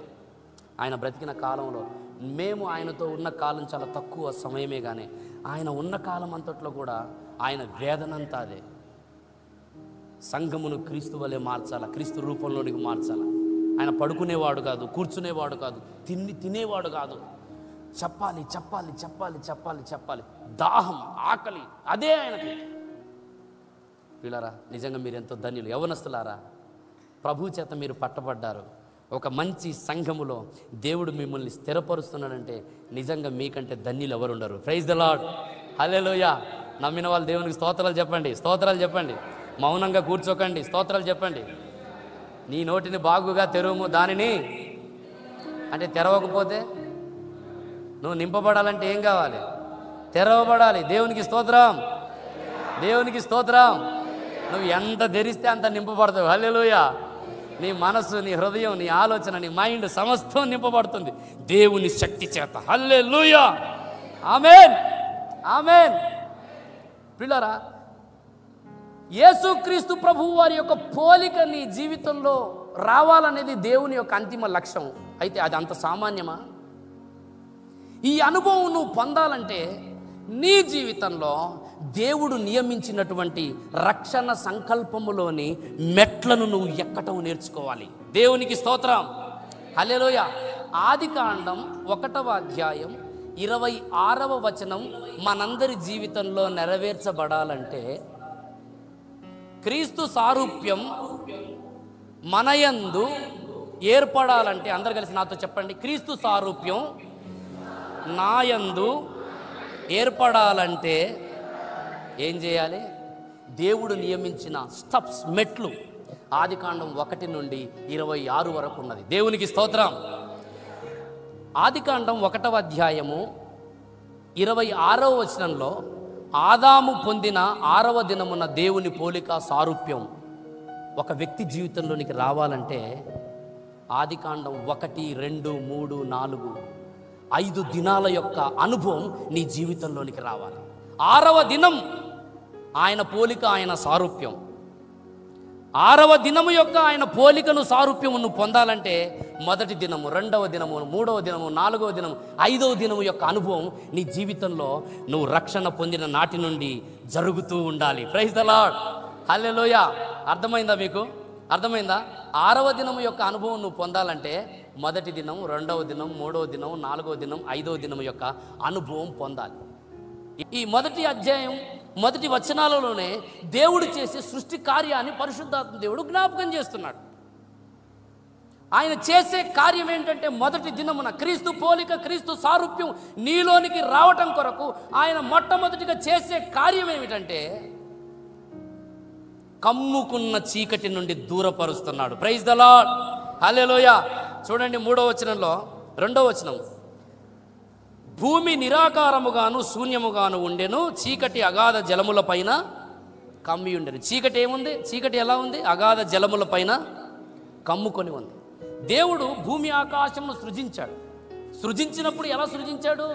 A: ఆయన బ్రతికిన కాలంలో, మేము ఆయనతో ఉన్న కాలం చాలా తక్కువ సమయమే, కానీ ఆయన ఉన్న కాలం అంతట్లో కూడా ఆయన వేదన అంతా అదే. సంఘమును క్రీస్తు వలె మార్చాలా, క్రీస్తు రూపంలోనికి మార్చాలా. ఆయన పడుకునేవాడు కాదు, కూర్చునేవాడు కాదు, తినేవాడు కాదు. చెప్పాలి చెప్పాలి చెప్పాలి చెప్పాలి చెప్పాలి. దాహం, ఆకలి అదే ఆయనకి. వీళ్ళారా, నిజంగా మీరు ఎంతో ధన్యులు. యవ్వనస్తులారా, ప్రభు చేత మీరు పట్టబడ్డారు. ఒక మంచి సంఘములో దేవుడు మిమ్మల్ని స్థిరపరుస్తున్నాడంటే నిజంగా మీకంటే ధన్యులు ఎవరుండరు. ప్రైజ్ ది లార్డ్, హల్లెలూయా. నమ్మిన వాళ్ళు దేవునికి స్తోత్రాలు చెప్పండి, స్తోత్రాలు చెప్పండి. మౌనంగా కూర్చోకండి, స్తోత్రాలు చెప్పండి. నీ నోటిని బాగుగా తెరువు, దానిని అంటే తెరవకపోతే నువ్వు నింపబడాలంటే ఏం కావాలి? తెరవబడాలి. దేవునికి స్తోత్రం, దేవునికి స్తోత్రం. నువ్వు ఎంత తెరిస్తే అంత నింపబడతావు. హల్లెలూయా. నీ మనసు, నీ హృదయం, నీ ఆలోచన, నీ మైండ్ సమస్తం నింపబడుతుంది దేవుని శక్తి చేత. హల్లెలూయా. ఆమేన్, ఆమేన్. ప్రియులారా, యేసుక్రీస్తు ప్రభువు వారి యొక్క పోలిక నీ జీవితంలో రావాలనేది దేవుని యొక్క అంతిమ లక్ష్యం. అయితే అది అంత సామాన్యమా? ఈ అనుభవం నువ్వు పొందాలంటే నీ జీవితంలో దేవుడు నియమించినటువంటి రక్షణ సంకల్పములోని మెట్లను నువ్వు ఎక్కటం నేర్చుకోవాలి. దేవునికి స్తోత్రం, హల్లెలూయా. ఆదికాండం 1వ అధ్యాయం 26వ వచనం మనందరి జీవితంలో నెరవేర్చబడాలంటే క్రీస్తు సారూప్యం మనయందు ఏర్పడాలంటే అందరు కలిసి నాతో చెప్పండి, క్రీస్తు సారూప్యం నాయందు ఏర్పడాలంటే ఏం చేయాలి? దేవుడు నియమించిన స్టెప్స్, మెట్లు ఆదికాండం 1 నుండి 26 వరకు ఉన్నది. దేవునికి స్తోత్రం. ఆదికాండం 1వ అధ్యాయము 26వ వచనంలో ఆదాము పొందిన 6వ దినమున దేవుని పోలిక సారూప్యం ఒక వ్యక్తి జీవితంలోనికి రావాలంటే ఆదికాండం 1, 2, 3, 4, 5 దినాల యొక్క అనుభవం నీ జీవితంలోనికి రావాలి. 6వ దినం ఆయన పోలిక, ఆయన సారూప్యం. 6వ దినము యొక్క ఆయన పోలికను, సారూప్యము నువ్వు పొందాలంటే మొదటి దినము, 2వ దినము, 3వ దినము, 4వ దినము, 5వ దినము యొక్క అనుభవం నీ జీవితంలో నువ్వు రక్షణ పొందిన నాటి నుండి జరుగుతూ ఉండాలి. ప్రైజ్ ద లార్డ్, హల్లెలూయా. అర్థమైందా మీకు? అర్థమైందా? 6వ దినము యొక్క అనుభవం నువ్వు పొందాలంటే మొదటి దినం, 2వ దినం, 3వ దినం, 4వ దినం, 5వ దినం యొక్క అనుభవం పొందాలి. ఈ మొదటి అధ్యాయం మొదటి వచనాలలోనే దేవుడు చేసే సృష్టి కార్యాన్ని పరిశుద్ధాత్మ దేవుడు జ్ఞాపకం చేస్తున్నాడు. ఆయన చేసే కార్యం ఏంటంటే మొదటి దినమున క్రీస్తు పోలిక, క్రీస్తు సారూప్యం నీలోనికి రావటం కొరకు ఆయన మొట్టమొదటిగా చేసే కార్యం ఏమిటంటే కమ్ముకున్న చీకటి నుండి దూరపరుస్తున్నాడు. ప్రైజ్ ద లార్డ్, హల్లెలూయా. చూడండి 3వ వచనంలో 2వ వచనం, భూమి నిరాకారముగాను శూన్యముగాను ఉండెను, చీకటి అగాధ జలముల పైన కమ్మి ఉండెను. చీకటి ఏముంది? చీకటి ఎలా ఉంది? అగాధ జలముల పైన కమ్ముకొని ఉంది. దేవుడు భూమి ఆకాశమును సృజించాడు. సృజించినప్పుడు ఎలా సృజించాడు?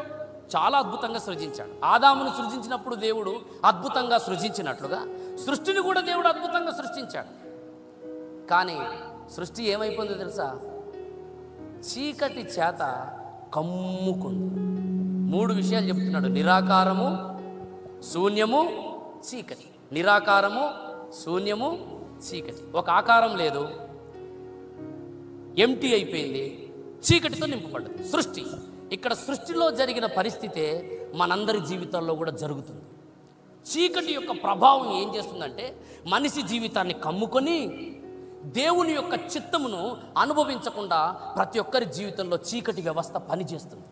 A: చాలా అద్భుతంగా సృజించాడు. ఆదామును సృజించినప్పుడు దేవుడు అద్భుతంగా సృజించినట్లుగా సృష్టిని కూడా దేవుడు అద్భుతంగా సృష్టించాడు. కానీ సృష్టి ఏమైపోయిందో తెలుసా? చీకటి చేత కమ్ముకుంది. 3 విషయాలు చెప్తున్నాడు: నిరాకారము, శూన్యము, చీకటి. నిరాకారము, శూన్యము, చీకటి. ఒక ఆకారం లేదు, ఎంటీ అయిపోయింది, చీకటితో నింపబడ్డది సృష్టి. ఇక్కడ సృష్టిలో జరిగిన పరిస్థితే మనందరి జీవితాల్లో కూడా జరుగుతుంది. చీకటి యొక్క ప్రభావం ఏం చేస్తుందంటే మనిషి జీవితాన్ని కమ్ముకొని దేవుని యొక్క చిత్తమును అనుభవించకుండా ప్రతి ఒక్కరి జీవితంలో చీకటి వ్యవస్థ పనిచేస్తుంది.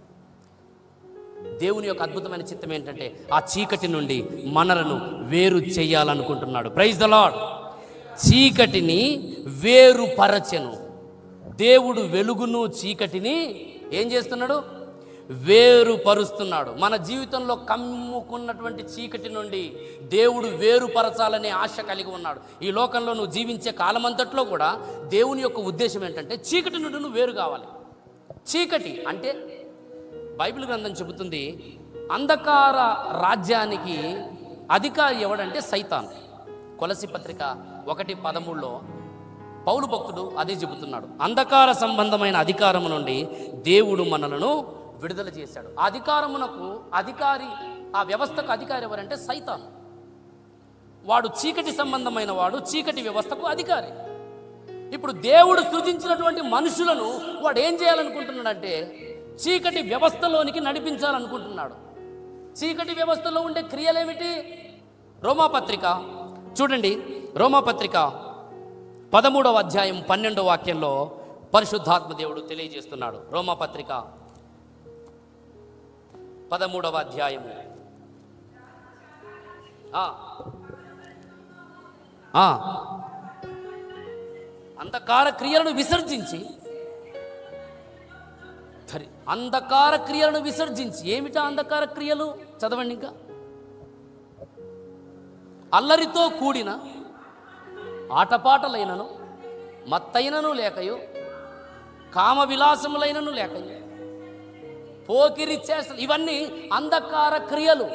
A: దేవుని యొక్క అద్భుతమైన చిత్తం ఏంటంటే ఆ చీకటి నుండి మనలను వేరు చేయాలనుకుంటున్నాడు. Praise the lord. చీకటిని వేరుపరచెను. దేవుడు వెలుగును చీకటిని ఏం చేస్తున్నాడు? వేరుపరుస్తున్నాడు. మన జీవితంలో కమ్ముకున్నటువంటి చీకటి నుండి దేవుడు వేరుపరచాలనే ఆశ కలిగి ఉన్నాడు. ఈ లోకంలో నువ్వు జీవించే కాలమంతట్లో కూడా దేవుని యొక్క ఉద్దేశం ఏంటంటే చీకటి నుండి నువ్వు వేరు కావాలి. చీకటి అంటే బైబిల్ గ్రంథం చెబుతుంది, అంధకార రాజ్యానికి అధికారి ఎవడంటే సైతాన్. కొలసి పత్రిక 1:13లో పౌలు భక్తుడు అదే చెబుతున్నాడు. అంధకార సంబంధమైన అధికారము నుండి దేవుడు మనలను విడుదల చేశాడు. ఆ అధికారమునకు అధికారి, ఆ వ్యవస్థకు అధికారి ఎవరంటే సైతాన్. వాడు చీకటి సంబంధమైన వాడు, చీకటి వ్యవస్థకు అధికారి. ఇప్పుడు దేవుడు సృజించినటువంటి మనుషులను వాడు ఏం చేయాలనుకుంటున్నాడంటే చీకటి వ్యవస్థలోనికి నడిపించాలనుకుంటున్నాడు. చీకటి వ్యవస్థలో ఉండే క్రియలేమిటి? రోమాపత్రిక చూడండి, రోమాపత్రిక 13వ అధ్యాయం 12వ వాక్యంలో పరిశుద్ధాత్మ దేవుడు తెలియజేస్తున్నాడు. రోమాపత్రిక 13వ అధ్యాయము అంధకార క్రియలను విసర్జించి, అంధకార క్రియలను విసర్జించి, ఏమిటా అంధకార క్రియలు? చదవండి ఇంకా. అల్లరితో కూడిన ఆటపాటలైనను, మత్తైనను లేకయు, కామ విలాసములైనను లేకయు, పోకిరి చేష్టలు, ఇవన్నీ అంధకార క్రియలు.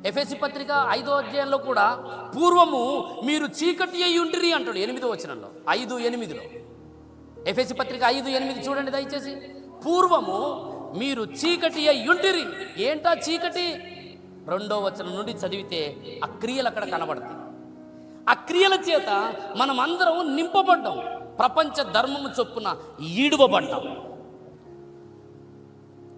A: ఎఫెసీ పత్రిక 5వ అధ్యాయంలో కూడా పూర్వము మీరు చీకటి అయి ఉంటిరి అంటాడు 8వ వచనంలో, 5:8లో. ఎఫెసీ పత్రిక 5:8 చూడండి దయచేసి. పూర్వము మీరు చీకటి అయి ఉంటిరి. ఏంటా చీకటి? 2వ వచనం నుండి చదివితే ఆ క్రియలు అక్కడ కనబడతాయి. ఆ క్రియల చేత మనం అందరం నింపబడ్డాం, ప్రపంచ ధర్మము చొప్పున ఈడువబడ్డాం.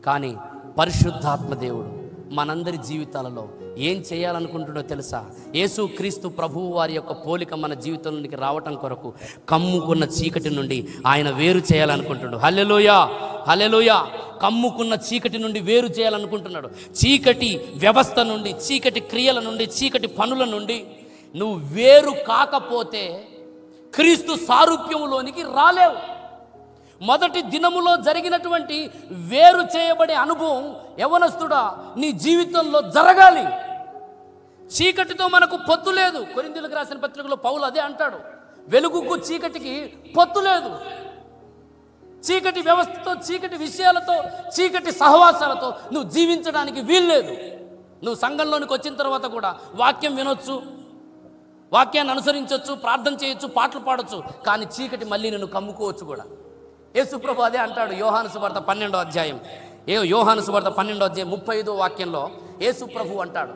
A: కానీ పరిశుద్ధాత్మ దేవుడు మనందరి జీవితాలలో ఏం చేయాలనుకుంటున్నో తెలుసా? యేసు క్రీస్తు ప్రభువు వారి యొక్క పోలిక మన జీవితంలోనికి రావటం కొరకు కమ్ముకున్న చీకటి నుండి ఆయన వేరు చేయాలనుకుంటున్నాడు. హల్లెలూయా, హల్లెలూయా. కమ్ముకున్న చీకటి నుండి వేరు చేయాలనుకుంటున్నాడు. చీకటి వ్యవస్థ నుండి, చీకటి క్రియల నుండి, చీకటి పనుల నుండి నువ్వు వేరు కాకపోతే క్రీస్తు సారూప్యములోనికి రాలేవు. మొదటి దినములో జరిగినటువంటి వేరు చేయబడే అనుభవం యవ్వనస్తుడా నీ జీవితంలో జరగాలి. చీకటితో మనకు పొత్తు లేదు. కొరింథీయులకు రాసిన పత్రికలో పౌలు అదే అంటాడు, వెలుగుకు చీకటికి పొత్తు లేదు. చీకటి వ్యవస్థతో, చీకటి విషయాలతో, చీకటి సహవాసాలతో నువ్వు జీవించడానికి వీల్లేదు. నువ్వు సంఘంలోనికి వచ్చిన తర్వాత కూడా వాక్యం వినొచ్చు, వాక్యాన్ని అనుసరించవచ్చు, ప్రార్థన చేయొచ్చు, పాటలు పాడొచ్చు, కానీ చీకటి మళ్ళీ నిన్ను కమ్ముకోవచ్చు కూడా. యేసు ప్రభు అదే అంటాడు యోహాను సువార్త 12వ అధ్యాయం, యోహాను సువార్త 12వ అధ్యాయం 35వ వాక్యంలో యేసు ప్రభు అంటాడు,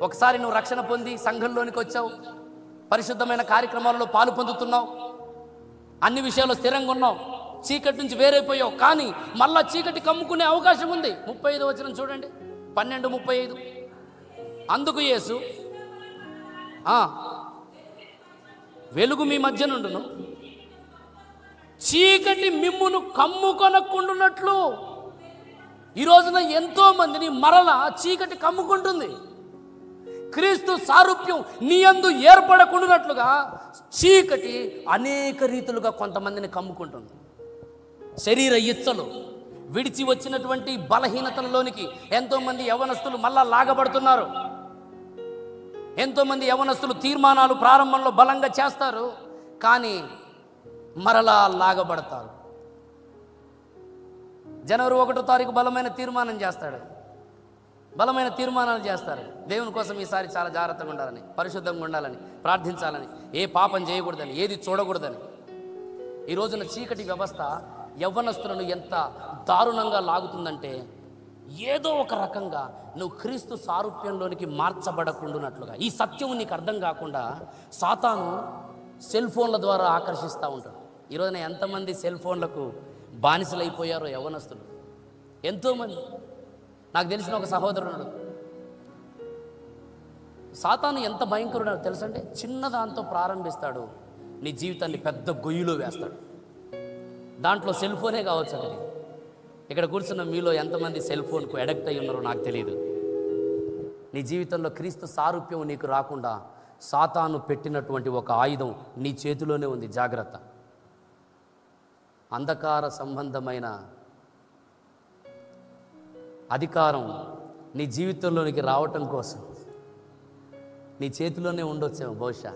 A: ఒకసారి నువ్వు రక్షణ పొంది సంఘంలోనికి వచ్చావు, పరిశుద్ధమైన కార్యక్రమాలలో పాలు పొందుతున్నావు, అన్ని విషయాల్లో స్థిరంగా ఉన్నావు, చీకటి నుంచి వేరైపోయావు, కానీ మళ్ళా చీకటి కమ్ముకునే అవకాశం ఉంది. 35వ వచనం చూడండి, 12:35. అందుకు యేసు వెలుగు మీ మధ్య నుండును, చీకటి మిమ్మును కమ్ముకొనకుండునట్లు. ఈ రోజున ఎంతో మందిని మరలా చీకటి కమ్ముకుంటుంది. క్రీస్తు సారూప్యం నీ యందు ఏర్పడకుండానట్లుగా చీకటి అనేక రీతులుగా కొంతమందిని కమ్ముకుంటుంది. శరీర ఇచ్చలు విడిచి వచ్చినటువంటి బలహీనతలలోనికి ఎంతోమంది యవ్వనస్తులు మళ్ళా లాగబడుతున్నారు. ఎంతోమంది యవ్వనస్తులు తీర్మానాలు ప్రారంభంలో బలంగా చేస్తారు, కానీ మరలా లాగబడతారు. జనవరి 1వ తారీఖు బలమైన తీర్మానం చేస్తాడు, బలమైన తీర్మానాలు చేస్తారు. దేవుని కోసం ఈసారి చాలా జాగ్రత్తగా ఉండాలని, పరిశుద్ధంగా ఉండాలని, ప్రార్థించాలని, ఏ పాపం చేయకూడదని, ఏది చూడకూడదని. ఈ రోజున చీకటి వ్యవస్థ యవ్వనస్తులను ఎంత దారుణంగా లాగుతుందంటే, ఏదో ఒక రకంగా నువ్వు క్రీస్తు సారూప్యంలోనికి మార్చబడకుండానట్లుగా, ఈ సత్యం నీకు అర్థం కాకుండా సాతాను సెల్ ఫోన్ల ద్వారా ఆకర్షిస్తూ ఉంటాడు. ఈరోజున ఎంతమంది సెల్ ఫోన్లకు బానిసలైపోయారో యవ్వనస్తులు, ఎంతోమంది. నాకు తెలిసిన ఒక సహోదరుడు, సాతాను ఎంత భయంకరుడో తెలుసంటే, చిన్నదాంతో ప్రారంభిస్తాడు, నీ జీవితాన్ని పెద్ద గొయ్యిలో వేస్తాడు. దాంట్లో సెల్ ఫోనే కావచ్చు. అది ఇక్కడ కూర్చున్న మీలో ఎంతమంది సెల్ ఫోన్కు అడిక్ట్ అయి ఉన్నారో నాకు తెలియదు. నీ జీవితంలో క్రీస్తు సారూప్యం నీకు రాకుండా సాతాను పెట్టినటువంటి ఒక ఆయుధం నీ చేతిలోనే ఉంది, జాగ్రత్త. అంధకార సంబంధమైన అధికారం నీ జీవితంలోనికి రావటం కోసం నీ చేతిలోనే ఉండొచ్చేమో బహుశా.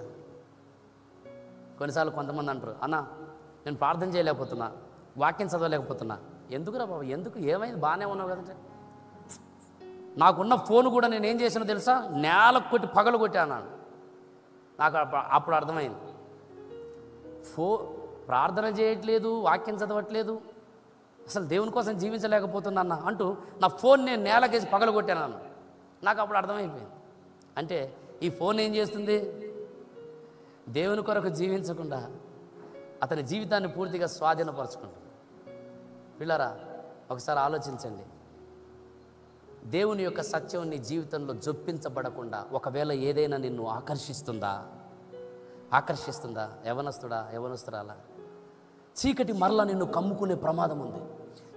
A: కొన్నిసార్లు కొంతమంది అంటారు, అన్న నేను ప్రార్థన చేయలేకపోతున్నా, వాక్యం చదవలేకపోతున్నా. ఎందుకురా బాబు, ఎందుకు, ఏమైంది, బాగానే ఉన్నావు కదంటే. నాకున్న ఫోన్ కూడా నేను ఏం చేసినా తెలుసా, నేలకు కొట్టి పగలు కొట్టాను. నాకు అప్పుడు అర్థమైంది, ప్రార్థన చేయట్లేదు, వాక్యం చదవట్లేదు, అసలు దేవుని కోసం జీవించలేకపోతున్నా అంటూ నా ఫోన్ నేను నేలకేసి పగలు కొట్టాను. నాకు అప్పుడు అర్థమైపోయింది, అంటే ఈ ఫోన్ ఏం చేస్తుంది, దేవుని కొరకు జీవించకుండా అతని జీవితాన్ని పూర్తిగా స్వాధీనపరచుకుంటుంది. పిల్లరా, ఒకసారి ఆలోచించండి. దేవుని యొక్క సత్యం నీ జీవితంలో జొప్పించబడకుండా ఒకవేళ ఏదైనా నిన్ను ఆకర్షిస్తుందా? యవనస్తుడా, యవనస్తురాలా? చీకటి మరలా నిన్ను కమ్ముకునే ప్రమాదం ఉంది.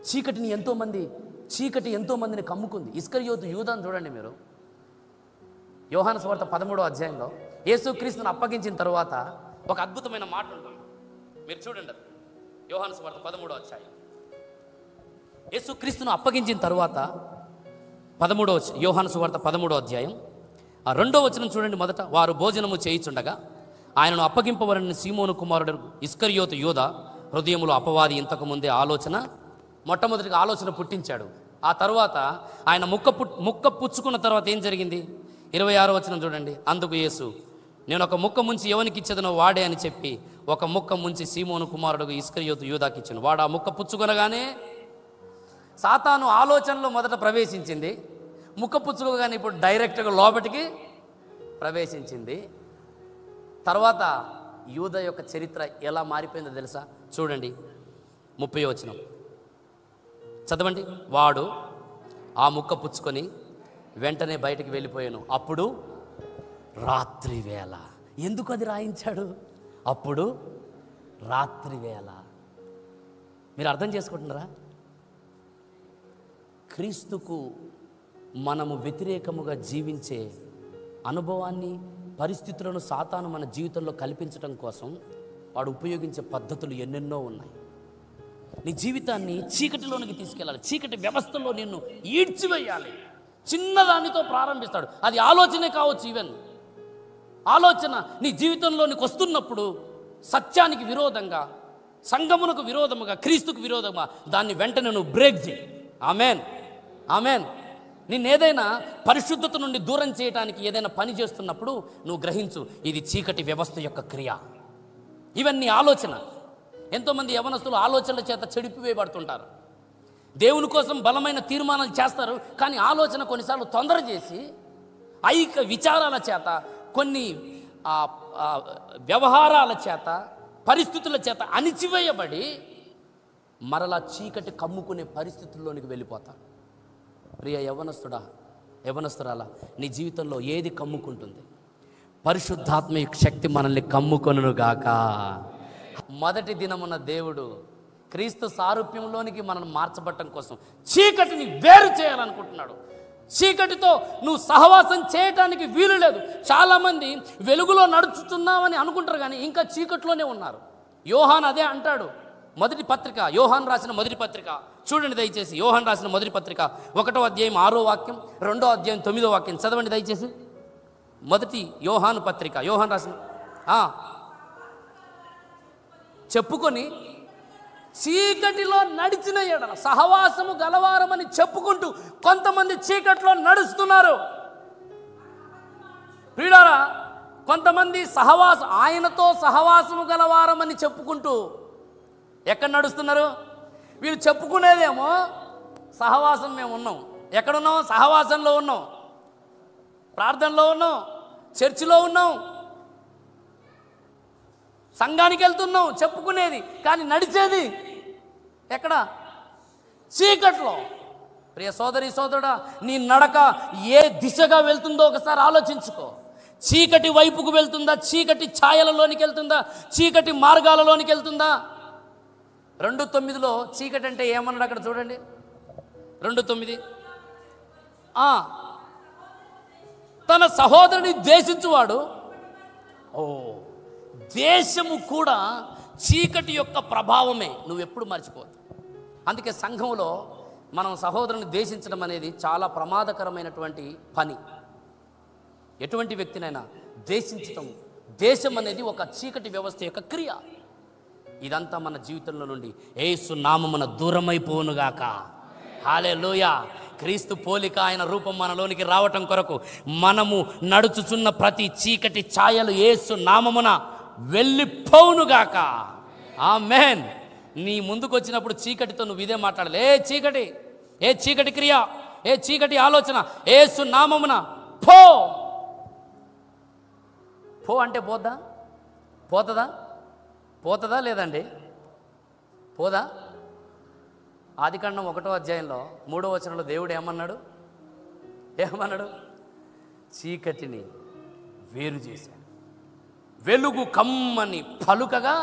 A: చీకటి ఎంతోమందిని కమ్ముకుంది. ఇస్కరియోతు యూదాను చూడండి మీరు. యోహాను సువార్త 13వ అధ్యాయంలో యేసుక్రీస్తును అప్పగించిన తరువాత ఒక అద్భుతమైన మాట ఉంటుంది, మీరు చూడండి. యోహాను సువార్త 13వ అధ్యాయం, యేసుక్రీస్తును అప్పగించిన తరువాత యోహాను సువార్త 13వ అధ్యాయం 2వ వచనం చూడండి. మొదట, వారు భోజనము చేయుచుండగా ఆయనను అప్పగింపవలనని సీమోను కుమారుడు ఇస్కరియోతు యూదా హృదయములో అపవాది ఇంతకుముందే మొట్టమొదటిగా ఆలోచన పుట్టించాడు. ఆ తర్వాత ఆయన ముక్క పుచ్చుకున్న తర్వాత ఏం జరిగింది? 26వ వచనం చూడండి. అందుకు యేసు, నేను ఒక ముక్క ముంచి ఎవరికి ఇచ్చేదనో వాడే అని చెప్పి ఒక ముక్క ముంచి సీమోను కుమారుడు ఇస్కరియోతు యూదాకి ఇచ్చాను. వాడు ఆ ముక్క పుచ్చుకొనగానే సాతాను ఆలోచనలో మొదట ప్రవేశించింది, ముక్క పుచ్చుకోగానే ఇప్పుడు డైరెక్ట్గా లోపటికి ప్రవేశించింది. తర్వాత యూదా యొక్క చరిత్ర ఎలా మారిపోయిందో తెలుసా? చూడండి 30వ వచనం చదవండి. వాడు ఆ ముక్క పుచ్చుకొని వెంటనే బయటికి వెళ్ళిపోయాను. అప్పుడు రాత్రి వేళ. ఎందుకు అది రాయించాడు? అప్పుడు రాత్రి వేళ. మీరు అర్థం చేసుకుంటున్నారా? క్రీస్తుకు మనము వ్యతిరేకముగా జీవించే అనుభవాన్ని, పరిస్థితులను సాతాను మన జీవితంలో కల్పించడం కోసం వాడు ఉపయోగించే పద్ధతులు ఎన్నెన్నో ఉన్నాయి. నీ జీవితాన్ని చీకటిలోనికి తీసుకెళ్ళాలి, చీకటి వ్యవస్థలో నిన్ను ఈడ్చివేయాలి. చిన్నదానితో ప్రారంభిస్తాడు. అది ఆలోచనే కావచ్చు. ఈవెన్ ఆలోచన నీ జీవితంలోనికి వస్తున్నప్పుడు సత్యానికి విరోధంగా, సంఘమునకు విరోధముగా, క్రీస్తుకు విరోధంగా దాన్ని వెంటనే నువ్వు బ్రేక్ చేయి. Amen, amen. నిన్నేదైనా పరిశుద్ధత నుండి దూరం చేయడానికి ఏదైనా పని చేస్తున్నప్పుడు నువ్వు గ్రహించు, ఇది చీకటి వ్యవస్థ యొక్క క్రియ. ఇవన్నీ ఆలోచన. ఎంతోమంది యవనస్తులు ఆలోచనల చేత చెడిపివేయబడుతుంటారు. దేవుని కోసం బలమైన తీర్మానాలు చేస్తారు, కానీ ఆలోచన కొన్నిసార్లు తొందర చేసి ఐక విచారాల చేత, కొన్ని వ్యవహారాల చేత, పరిస్థితుల చేత అణిచివేయబడి మరలా చీకటి కమ్ముకునే పరిస్థితుల్లోనికి వెళ్ళిపోతారు. ప్రియ యవనస్తుడా, యవనస్తురాలా, నీ జీవితంలో ఏది కమ్ముకుంటుంది? పరిశుద్ధాత్మ శక్తి మనల్ని కమ్ముకొనుగాక. మొదటి దినమున దేవుడు క్రీస్తు సారూప్యంలోనికి మనల్ని మార్చబట్టడం కోసం చీకటిని వేరు చేయాలనుకుంటున్నాడు. చీకటితో నువ్వు సహవాసం చేయటానికి వీలు లేదు. చాలామంది వెలుగులో నడుచుతున్నామని అనుకుంటారు, కానీ ఇంకా చీకటిలోనే ఉన్నారు. యోహాన్ అదే అంటాడు. మొదటి పత్రిక, యోహాన్ రాసిన మొదటి పత్రిక చూడండి దయచేసి. యోహాన్ రాసిన మొదటి పత్రిక 1వ అధ్యాయం 6వ వాక్యం, 2వ అధ్యాయం 9వ వాక్యం చదవండి దయచేసి. మొదటి యోహాను పత్రిక, యోహాన్ రాసిన చెప్పుకొని చీకటిలో నడిచిన ఎడల సహవాసము గలవారమని చెప్పుకుంటూ కొంతమంది చీకటిలో నడుస్తున్నారు. ప్రియులారా, కొంతమంది ఆయనతో సహవాసము గలవారమని చెప్పుకుంటూ ఎక్కడ నడుస్తున్నారు? వీళ్ళు చెప్పుకునేదేమో సహవాసం మేము ఉన్నాం. ఎక్కడున్నాం? సహవాసంలో ఉన్నాం, ప్రార్థనలో ఉన్నాం, చర్చిలో ఉన్నాం, సంఘానికి వెళ్తున్నాం, చెప్పుకునేది. కానీ నడిచేది ఎక్కడ? చీకట్లో. ప్రియ సోదరి సోదరుడా, నీ నడక ఏ దిశగా వెళ్తుందో ఒకసారి ఆలోచించుకో. చీకటి వైపుకు వెళ్తుందా? చీకటి ఛాయలలోనికి వెళ్తుందా? చీకటి మార్గాలలోనికి వెళ్తుందా? 2:9 చీకటి అంటే ఏమన్నాడు అక్కడ చూడండి. 2:9 తన సహోదరుని ద్వేషించువాడు. దేశము కూడా చీకటి యొక్క ప్రభావమే, నువ్వెప్పుడు మర్చిపోవద్దు. అందుకే సంఘంలో మనం సహోదరుని ద్వేషించడం అనేది చాలా ప్రమాదకరమైనటువంటి పని. ఎటువంటి వ్యక్తినైనా ద్వేషించటం, దేశం అనేది ఒక చీకటి వ్యవస్థ యొక్క క్రియ. ఇదంతా మన జీవితంలో నుండి యేసు నామమున దూరమైపోనుగాక. హల్లెలూయా. క్రీస్తు పోలిక, ఆయన రూపం మనలోనికి రావటం కొరకు మనము నడుచుచున్న ప్రతి చీకటి ఛాయలు యేసు నామమున వెళ్ళిపోవునుగాక. ఆమేన్. నీ ముందుకు వచ్చినప్పుడు చీకటితో నువ్వు ఇదే మాట్లాడాలి. ఏ చీకటి క్రియ, ఏ చీకటి ఆలోచన, యేసు నామమున పో. పో అంటే పోతుందా లేదండి? పోదా? ఆదికాండం 1వ అధ్యాయంలో 3వ వచనంలో దేవుడు ఏమన్నాడు? చీకటిని వేరు చేశాడు, వెలుగు కమ్మని పలుకగా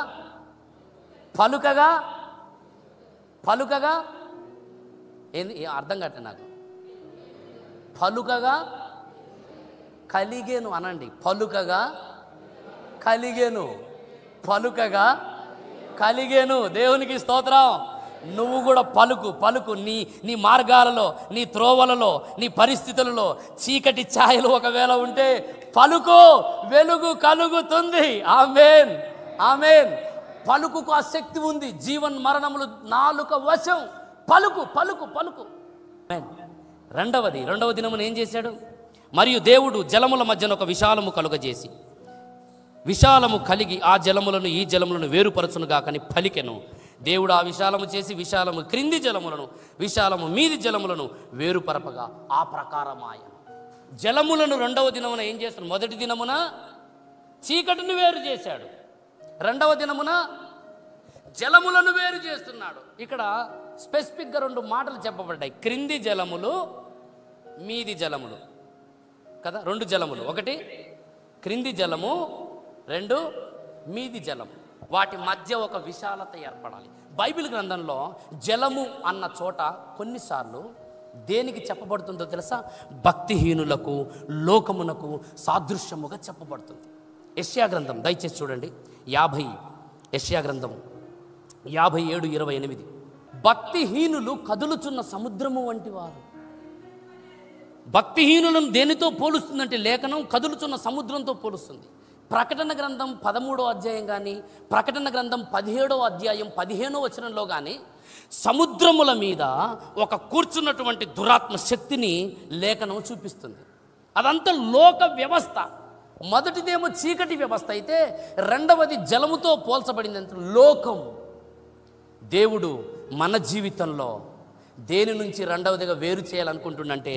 A: ఏంది అర్థం కాట్లే నాకు. పలుకగా కలిగేను అనండి. పలుకగా కలిగేను. దేవునికి స్తోత్రం. నువ్వు కూడా పలుకు. నీ మార్గాలలో, నీ త్రోవలలో, నీ పరిస్థితులలో చీకటి ఛాయలు ఒకవేళ ఉంటే పలుకు, వెలుగు కలుగుతుంది. ఆమేన్, ఆమేన్. పలుకుకు ఆ శక్తి ఉంది. జీవన్ మరణములు నాలుక వశం. పలుకు. రెండవ దినమున ఏం చేశాడు? మరియు దేవుడు జలముల మధ్యన ఒక విశాలము కలుగజేసి, విశాలము కలిగి ఆ జలములను ఈ జలములను వేరుపరచునుగా కానీ పలికెను. దేవుడు ఆ విశాలము చేసి విశాలము క్రింది జలములను, విశాలము మీది జలములను వేరుపరపగా ఆ ప్రకారమాయ. జలములను 2వ దినమున ఏం చేస్తాడు? మొదటి దినమున చీకటిని వేరు చేశాడు, 2వ దినమున జలములను వేరు చేస్తున్నాడు. ఇక్కడ స్పెసిఫిక్గా 2 మాటలు చెప్పబడ్డాయి. క్రింది జలములు, మీది జలములు కదా, 2 జలములు, ఒకటి క్రింది జలము, 2 మీది జలము. వాటి మధ్య ఒక విశాలత ఏర్పడాలి. బైబిల్ గ్రంథంలో జలము అన్న చోట కొన్నిసార్లు దేనికి చెప్పబడుతుందో తెలుసా? భక్తిహీనులకు, లోకమునకు సాదృశ్యముగా చెప్పబడుతుంది. యెషయా గ్రంథం దయచేసి చూడండి, యెషయా గ్రంథం 57:28. భక్తిహీనులు కదులుచున్న సముద్రము వంటి వారు. భక్తిహీనులను దేనితో పోలుస్తుందంటే లేఖనం కదులుచున్న సముద్రంతో పోలుస్తుంది. ప్రకటన గ్రంథం 13వ అధ్యాయం కానీ, ప్రకటన గ్రంథం 17వ అధ్యాయం 15వ వచనంలో కానీ సముద్రముల మీద ఒక కూర్చున్నటువంటి దురాత్మ శక్తిని లేఖనం చూపిస్తుంది. అదంతా లోక వ్యవస్థ. మొదటిదేమో చీకటి వ్యవస్థ అయితే, రెండవది జలముతో పోల్చబడింది అంటే లోకం. దేవుడు మన జీవితంలో దేని నుంచి రెండవదిగా వేరు చేయాలనుకుంటుండంటే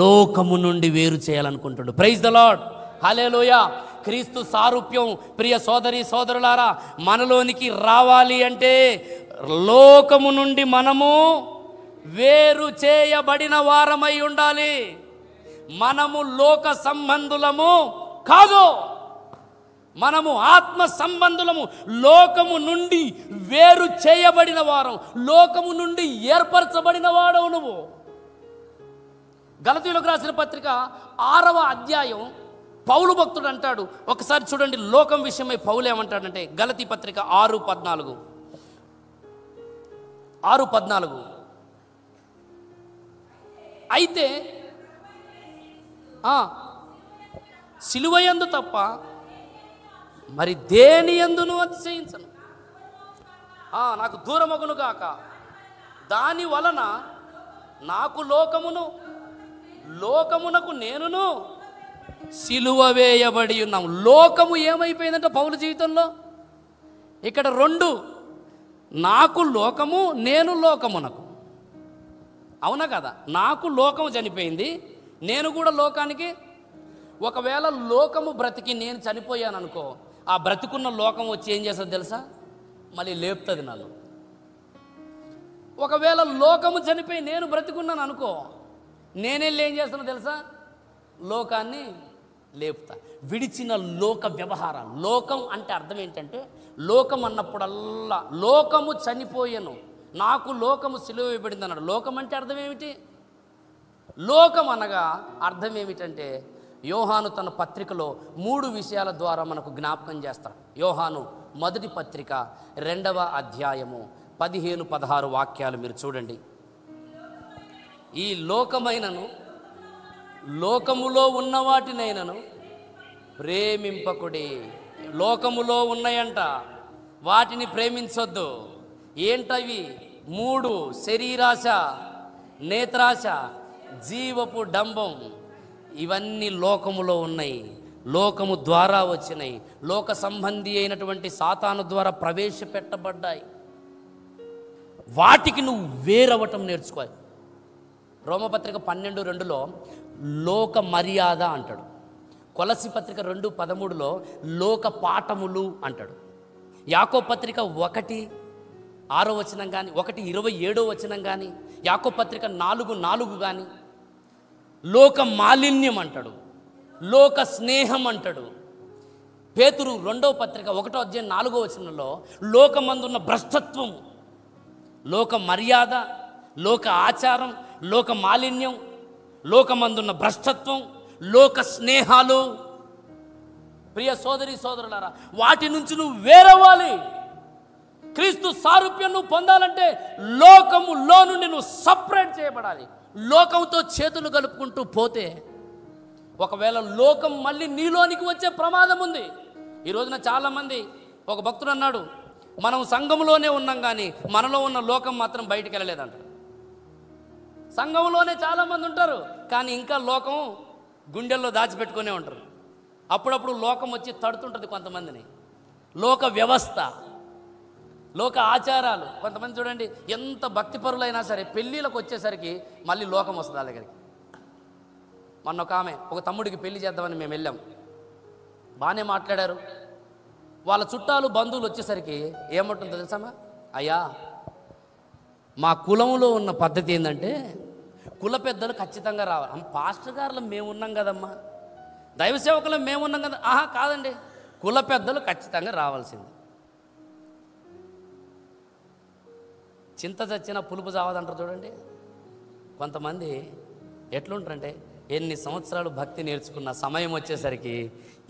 A: లోకము నుండి వేరు చేయాలనుకుంటుండు. ప్రైజ్ ద లార్డ్, హల్లెలూయా. క్రీస్తు సారూప్యం ప్రియ సోదరి సోదరులారా మనలోనికి రావాలి అంటే లోకము నుండి మనము వేరు చేయబడిన వారమై ఉండాలి. మనము లోక సంబంధులము కాదు, మనము ఆత్మ సంబంధులము. లోకము నుండి వేరు చేయబడిన వారం, లోకము నుండి ఏర్పరచబడిన వాడవు నువ్వు. గలతీయులకు రాసిన పత్రిక 6వ అధ్యాయం పౌలు భక్తుడు అంటాడు. ఒకసారి చూడండి లోకం విషయమై పౌలు ఏమంటాడంటే, గలతీ పత్రిక 6:14 అయితే సిలువయందు తప్ప మరి దేని యందును అతిశయించను. నాకు దూరమగును గాక, దాని వలన నాకు లోకమునకు నేనును సిలువ వేయబడి ఉన్నాము. లోకము ఏమైపోయిందంటే పౌలు జీవితంలో ఇక్కడ 2, నాకు లోకము, నేను లోకమునకు. అవునా కదా? నాకు లోకము చనిపోయింది, నేను కూడా లోకానికి. ఒకవేళ లోకము బ్రతికి నేను చనిపోయాను అనుకో, ఆ బ్రతికున్న లోకం వచ్చి ఏం చేస్తుంది తెలుసా? మళ్ళీ లేపుతుంది నన్ను. ఒకవేళ లోకము చనిపోయి నేను బ్రతికున్నాను అనుకో, నేనెళ్ళి ఏం చేస్తానో తెలుసా? లోకాన్ని లేపుతా. విడిచిన లోక వ్యవహారం. లోకం అంటే అర్థం ఏంటంటే, లోకం అన్నప్పుడల్లా లోకము చనిపోయాను, నాకు లోకము సిలువ వేయబడింది అన్నాడు. లోకం అంటే అర్థం ఏమిటి? లోకం అనగా అర్థం ఏమిటంటే, యోహాను తన పత్రికలో 3 విషయాల ద్వారా మనకు జ్ఞాపకం చేస్తాడు. యోహాను మొదటి పత్రిక 2వ అధ్యాయము 15-16 వాక్యాలు మీరు చూడండి. ఈ లోకమైనను లోకములో ఉన్న వాటినైనను ప్రేమింపకుడి. లోకములో ఉన్నాయంట, వాటిని ప్రేమించొద్దు. ఏంటవి? 3: శరీరాశ, నేత్రాశ, జీవపు డంబం. ఇవన్నీ లోకములో ఉన్నాయి, లోకము ద్వారా వచ్చినాయి, లోక సంబంధి అయినటువంటి సాతాను ద్వారా ప్రవేశపెట్టబడ్డాయి. వాటికి నువ్వు వేరవటం నేర్చుకోవాలి. రోమపత్రిక 12:2లో లోక మర్యాద అంటాడు. కొలసి పత్రిక 2:13లో లోక పాఠములు అంటాడు. యాకోబు పత్రిక 1:6 కానీ 1:27 కానీ, యాకోబు పత్రిక 4:4 కానీ లోక మాలిన్యం అంటాడు, లోక స్నేహం అంటాడు. పేతురు 2వ పత్రిక 1:4 లోకమందున్న భ్రష్టత్వం, లోక మర్యాద, లోక ఆచారం, లోక మాలిన్యం, లోకమందున్న భ్రష్టత్వం, లోక స్నేహాలు. ప్రియ సోదరి సోదరులారా, వాటి నుంచి నువ్వు వేరవ్వాలి. క్రీస్తు సారూప్యం నువ్వు పొందాలంటే లోకములో నుండి నువ్వు సపరేట్ చేయబడాలి. లోకంతో చేతులు కలుపుకుంటూ పోతే ఒకవేళ లోకం మళ్ళీ నీలోనికి వచ్చే ప్రమాదం ఉంది. ఈ రోజున చాలామంది, ఒక భక్తుడు అన్నాడు, మనం సంఘంలోనే ఉన్నాం కానీ మనలో ఉన్న లోకం మాత్రం బయటికి వెళ్ళలేదంట. సంఘంలోనే చాలామంది ఉంటారు కానీ ఇంకా లోకం గుండెల్లో దాచిపెట్టుకునే ఉంటారు. అప్పుడప్పుడు లోకం వచ్చి తడుతుంటుంది కొంతమందిని. లోక వ్యవస్థ, లోక ఆచారాలు. కొంతమంది చూడండి, ఎంత భక్తిపరులైనా సరే పెళ్ళిళ్ళకు వచ్చేసరికి మళ్ళీ లోకం వస్తుంది వాళ్ళ దగ్గరికి. మొన్న ఒక తమ్ముడికి పెళ్లి చేద్దామని మేము వెళ్ళాం. బాగానే మాట్లాడారు. వాళ్ళ చుట్టాలు బంధువులు వచ్చేసరికి ఏమంటుందో తెలుసామా? అయ్యా, మా కులంలో ఉన్న పద్ధతి ఏంటంటే కుల పెద్దలు ఖచ్చితంగా రావాలి. పాస్టర్ గారులో మేము ఉన్నాం కదమ్మా, దైవ సేవకులు మేము ఉన్నాం కదా. కాదండి, కుల పెద్దలు ఖచ్చితంగా రావాల్సింది. చింత చచ్చిన పులుపు చావదంటారు చూడండి. కొంతమంది ఎట్లుంటారంటే ఎన్ని సంవత్సరాలు భక్తి నేర్చుకున్న సమయం వచ్చేసరికి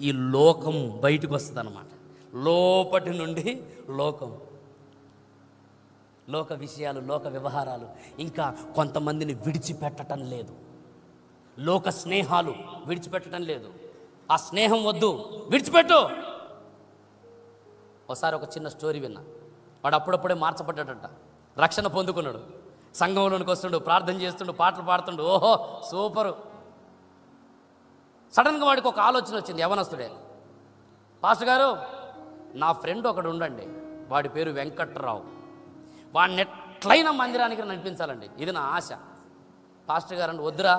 A: ఈ లోకం బయటకు వస్తుంది అన్నమాట. లోపటి నుండి లోక విషయాలు, లోక వ్యవహారాలు. ఇంకా కొంతమందిని విడిచిపెట్టడం లేదు, లోక స్నేహాలు విడిచిపెట్టడం లేదు. ఆ స్నేహం వద్దు, విడిచిపెట్టు. ఒకసారి ఒక చిన్న స్టోరీ విన్నా. వాడు అప్పుడప్పుడే మార్చబడ్డాడట, రక్షణ పొందుకున్నాడు, సంఘంలోనికి వస్తుండు, ప్రార్థన చేస్తుండు, పాటలు పాడుతుండు, ఓహో సూపరు. సడన్గా వాడికి ఒక ఆలోచన వచ్చింది, యవనస్తుడే. పాస్టర్ గారు, నా ఫ్రెండ్ ఒకడు ఉండండి, వాడి పేరు వెంకట్రావు, వాడిని ఎట్లయినా మందిరానికి నడిపించాలండి, ఇది నా ఆశ. పాస్టర్ గారు అంటే, వద్దురా,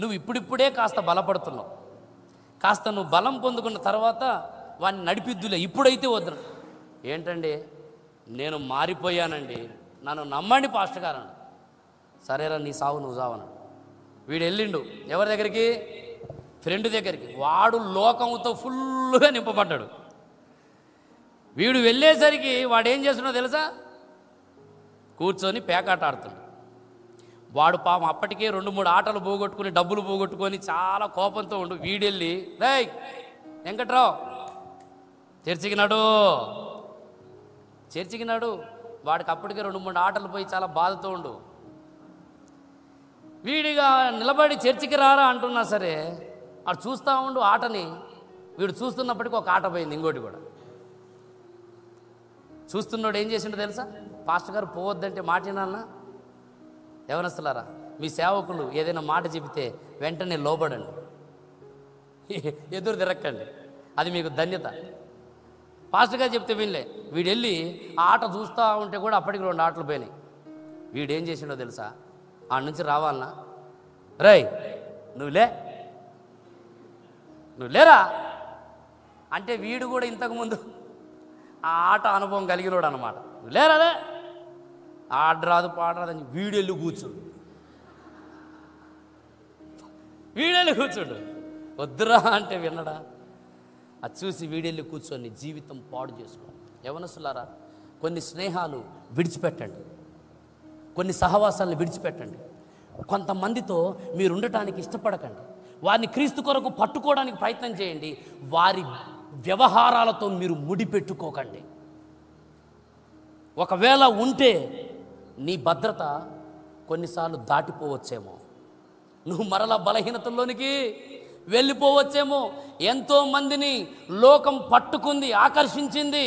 A: నువ్వు ఇప్పుడిప్పుడే కాస్త బలపడుతున్నావు, కాస్త నువ్వు బలం పొందుకున్న తర్వాత వాడిని నడిపిద్దులే, ఇప్పుడైతే వద్దు. ఏంటండి, నేను మారిపోయానండి, నన్ను నమ్మండి పాస్టర్ గారు అన్నాడు. సరేరా, నీ సావు నువ్వు సావన్నాడు. వీడు వెళ్ళిండు ఎవరి దగ్గరికి? ఫ్రెండ్ దగ్గరికి. వాడు లోకంతో ఫుల్గా నింపబడ్డాడు. వీడు వెళ్ళేసరికి వాడు ఏం చేస్తున్నాడో తెలుసా? కూర్చొని పేకాట ఆడుతున్నాడు. వాడు పాపం అప్పటికే 2-3 ఆటలు పోగొట్టుకుని, డబ్బులు పోగొట్టుకొని చాలా కోపంతో ఉండు. వీడెళ్ళి, రేయ్ వెంకట్రావు, చర్చికినాడు. వాడికి అప్పటికే 2-3 ఆటలు పోయి చాలా బాధతో ఉండు. వీడిగా నిలబడి చర్చికి రారా అంటున్నా సరే వాడు చూస్తూ ఉండు ఆటని. వీడు చూస్తున్నప్పటికీ ఒక ఆట పోయింది, ఇంకోటి కూడా. చూస్తున్నాడు ఏం చేసిండో తెలుసా? పాస్టర్ గారు పోవద్దంటే మాట వినాలన్నా? యవనస్తులారా, మీ సేవకులు ఏదైనా మాట చెబితే వెంటనే లోబడండి, ఎదురు తిరక్కండి, అది మీకు ధన్యత. పాస్టర్ గారు చెప్తే వినలే. వీడు వెళ్ళి ఆ ఆట చూస్తూ ఉంటే కూడా అప్పటికి 2 ఆటలు పోయినాయి. వీడు ఏం చేసిండో తెలుసా? ఆడ నుంచి రావాలన్నా, రేయ్ నువ్వు లేరా అంటే వీడు కూడా ఇంతకుముందు ఆ ఆట అనుభవం కలిగినోడు అనమాట. నువ్వు లేరాదే, ఆడరాదు పాడరాదని వీడెళ్ళి కూర్చోడు. వద్దురా అంటే వినడా? అది చూసి వీడెళ్ళి కూర్చొని జీవితం పాడు చేసుకో. యవనస్తులారా, కొన్ని స్నేహాలు విడిచిపెట్టండి, కొన్ని సహవాసాలను విడిచిపెట్టండి. కొంతమందితో మీరు ఉండటానికి ఇష్టపడకండి, వారిని క్రీస్తు కొరకు పట్టుకోవడానికి ప్రయత్నం చేయండి. వారి వ్యవహారాలతో మీరు ముడిపెట్టుకోకండి. ఒకవేళ ఉంటే నీ భద్రత కొన్నిసార్లు దాటిపోవచ్చేమో, నువ్వు మరలా బలహీనతల్లోనికి వెళ్ళిపోవచ్చేమో. ఎంతోమందిని లోకం పట్టుకుంది, ఆకర్షించింది.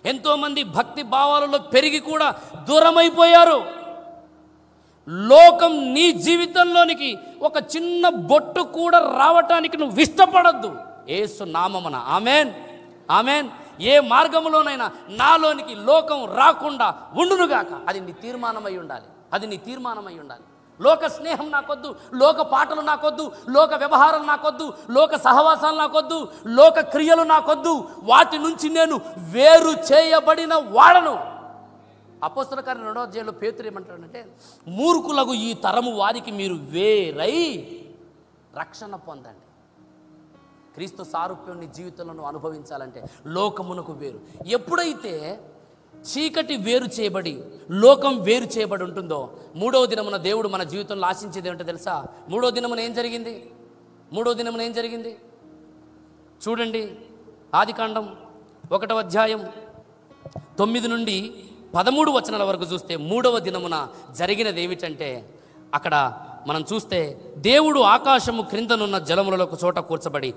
A: ఎంతోమంది భక్తి భావాలలో పెరిగి కూడా దూరమైపోయారు. లోకం నీ జీవితంలోనికి ఒక చిన్న బొట్టు కూడా రావటానికి నువ్వు ఇష్టపడద్దు. యేసు నామమున ఆమేన్, ఆమేన్. ఏ మార్గంలోనైనా నాలోనికి లోకం రాకుండా ఉండునుగాక. అది నీ తీర్మానమై ఉండాలి. లోక స్నేహం నాకొద్దు, లోక పాటలు నాకొద్దు, లోక వ్యవహారాలు నాకొద్దు, లోక సహవాసాలు నాకొద్దు, లోక క్రియలు నాకొద్దు. వాటి నుంచి నేను వేరు చేయబడిన వాడను. అపోస్తల కార్యం 2వ అధ్యాయంలో పేతురు ఏమంటాడంటే, మూర్ఖులకు ఈ తరము వారికి మీరు వేరై రక్షణ పొందండి. క్రీస్తు సారూప్యం నీ జీవితంలో అనుభవించాలంటే లోకమునకు వేరు. ఎప్పుడైతే చీకటి వేరు చేయబడి లోకం వేరు చేయబడి ఉంటుందో, 3వ దినమున దేవుడు మన జీవితంలో ఆశించేది ఏంటో తెలుసా? 3వ దినమున ఏం జరిగింది? చూడండి, ఆదికాండం 1వ అధ్యాయం 9 నుండి 13 వచనాల వరకు చూస్తే 3వ దినమున జరిగినది ఏమిటంటే, అక్కడ మనం చూస్తే దేవుడు ఆకాశము క్రిందనున్న జలములలో ఒక చోట కూర్చబడి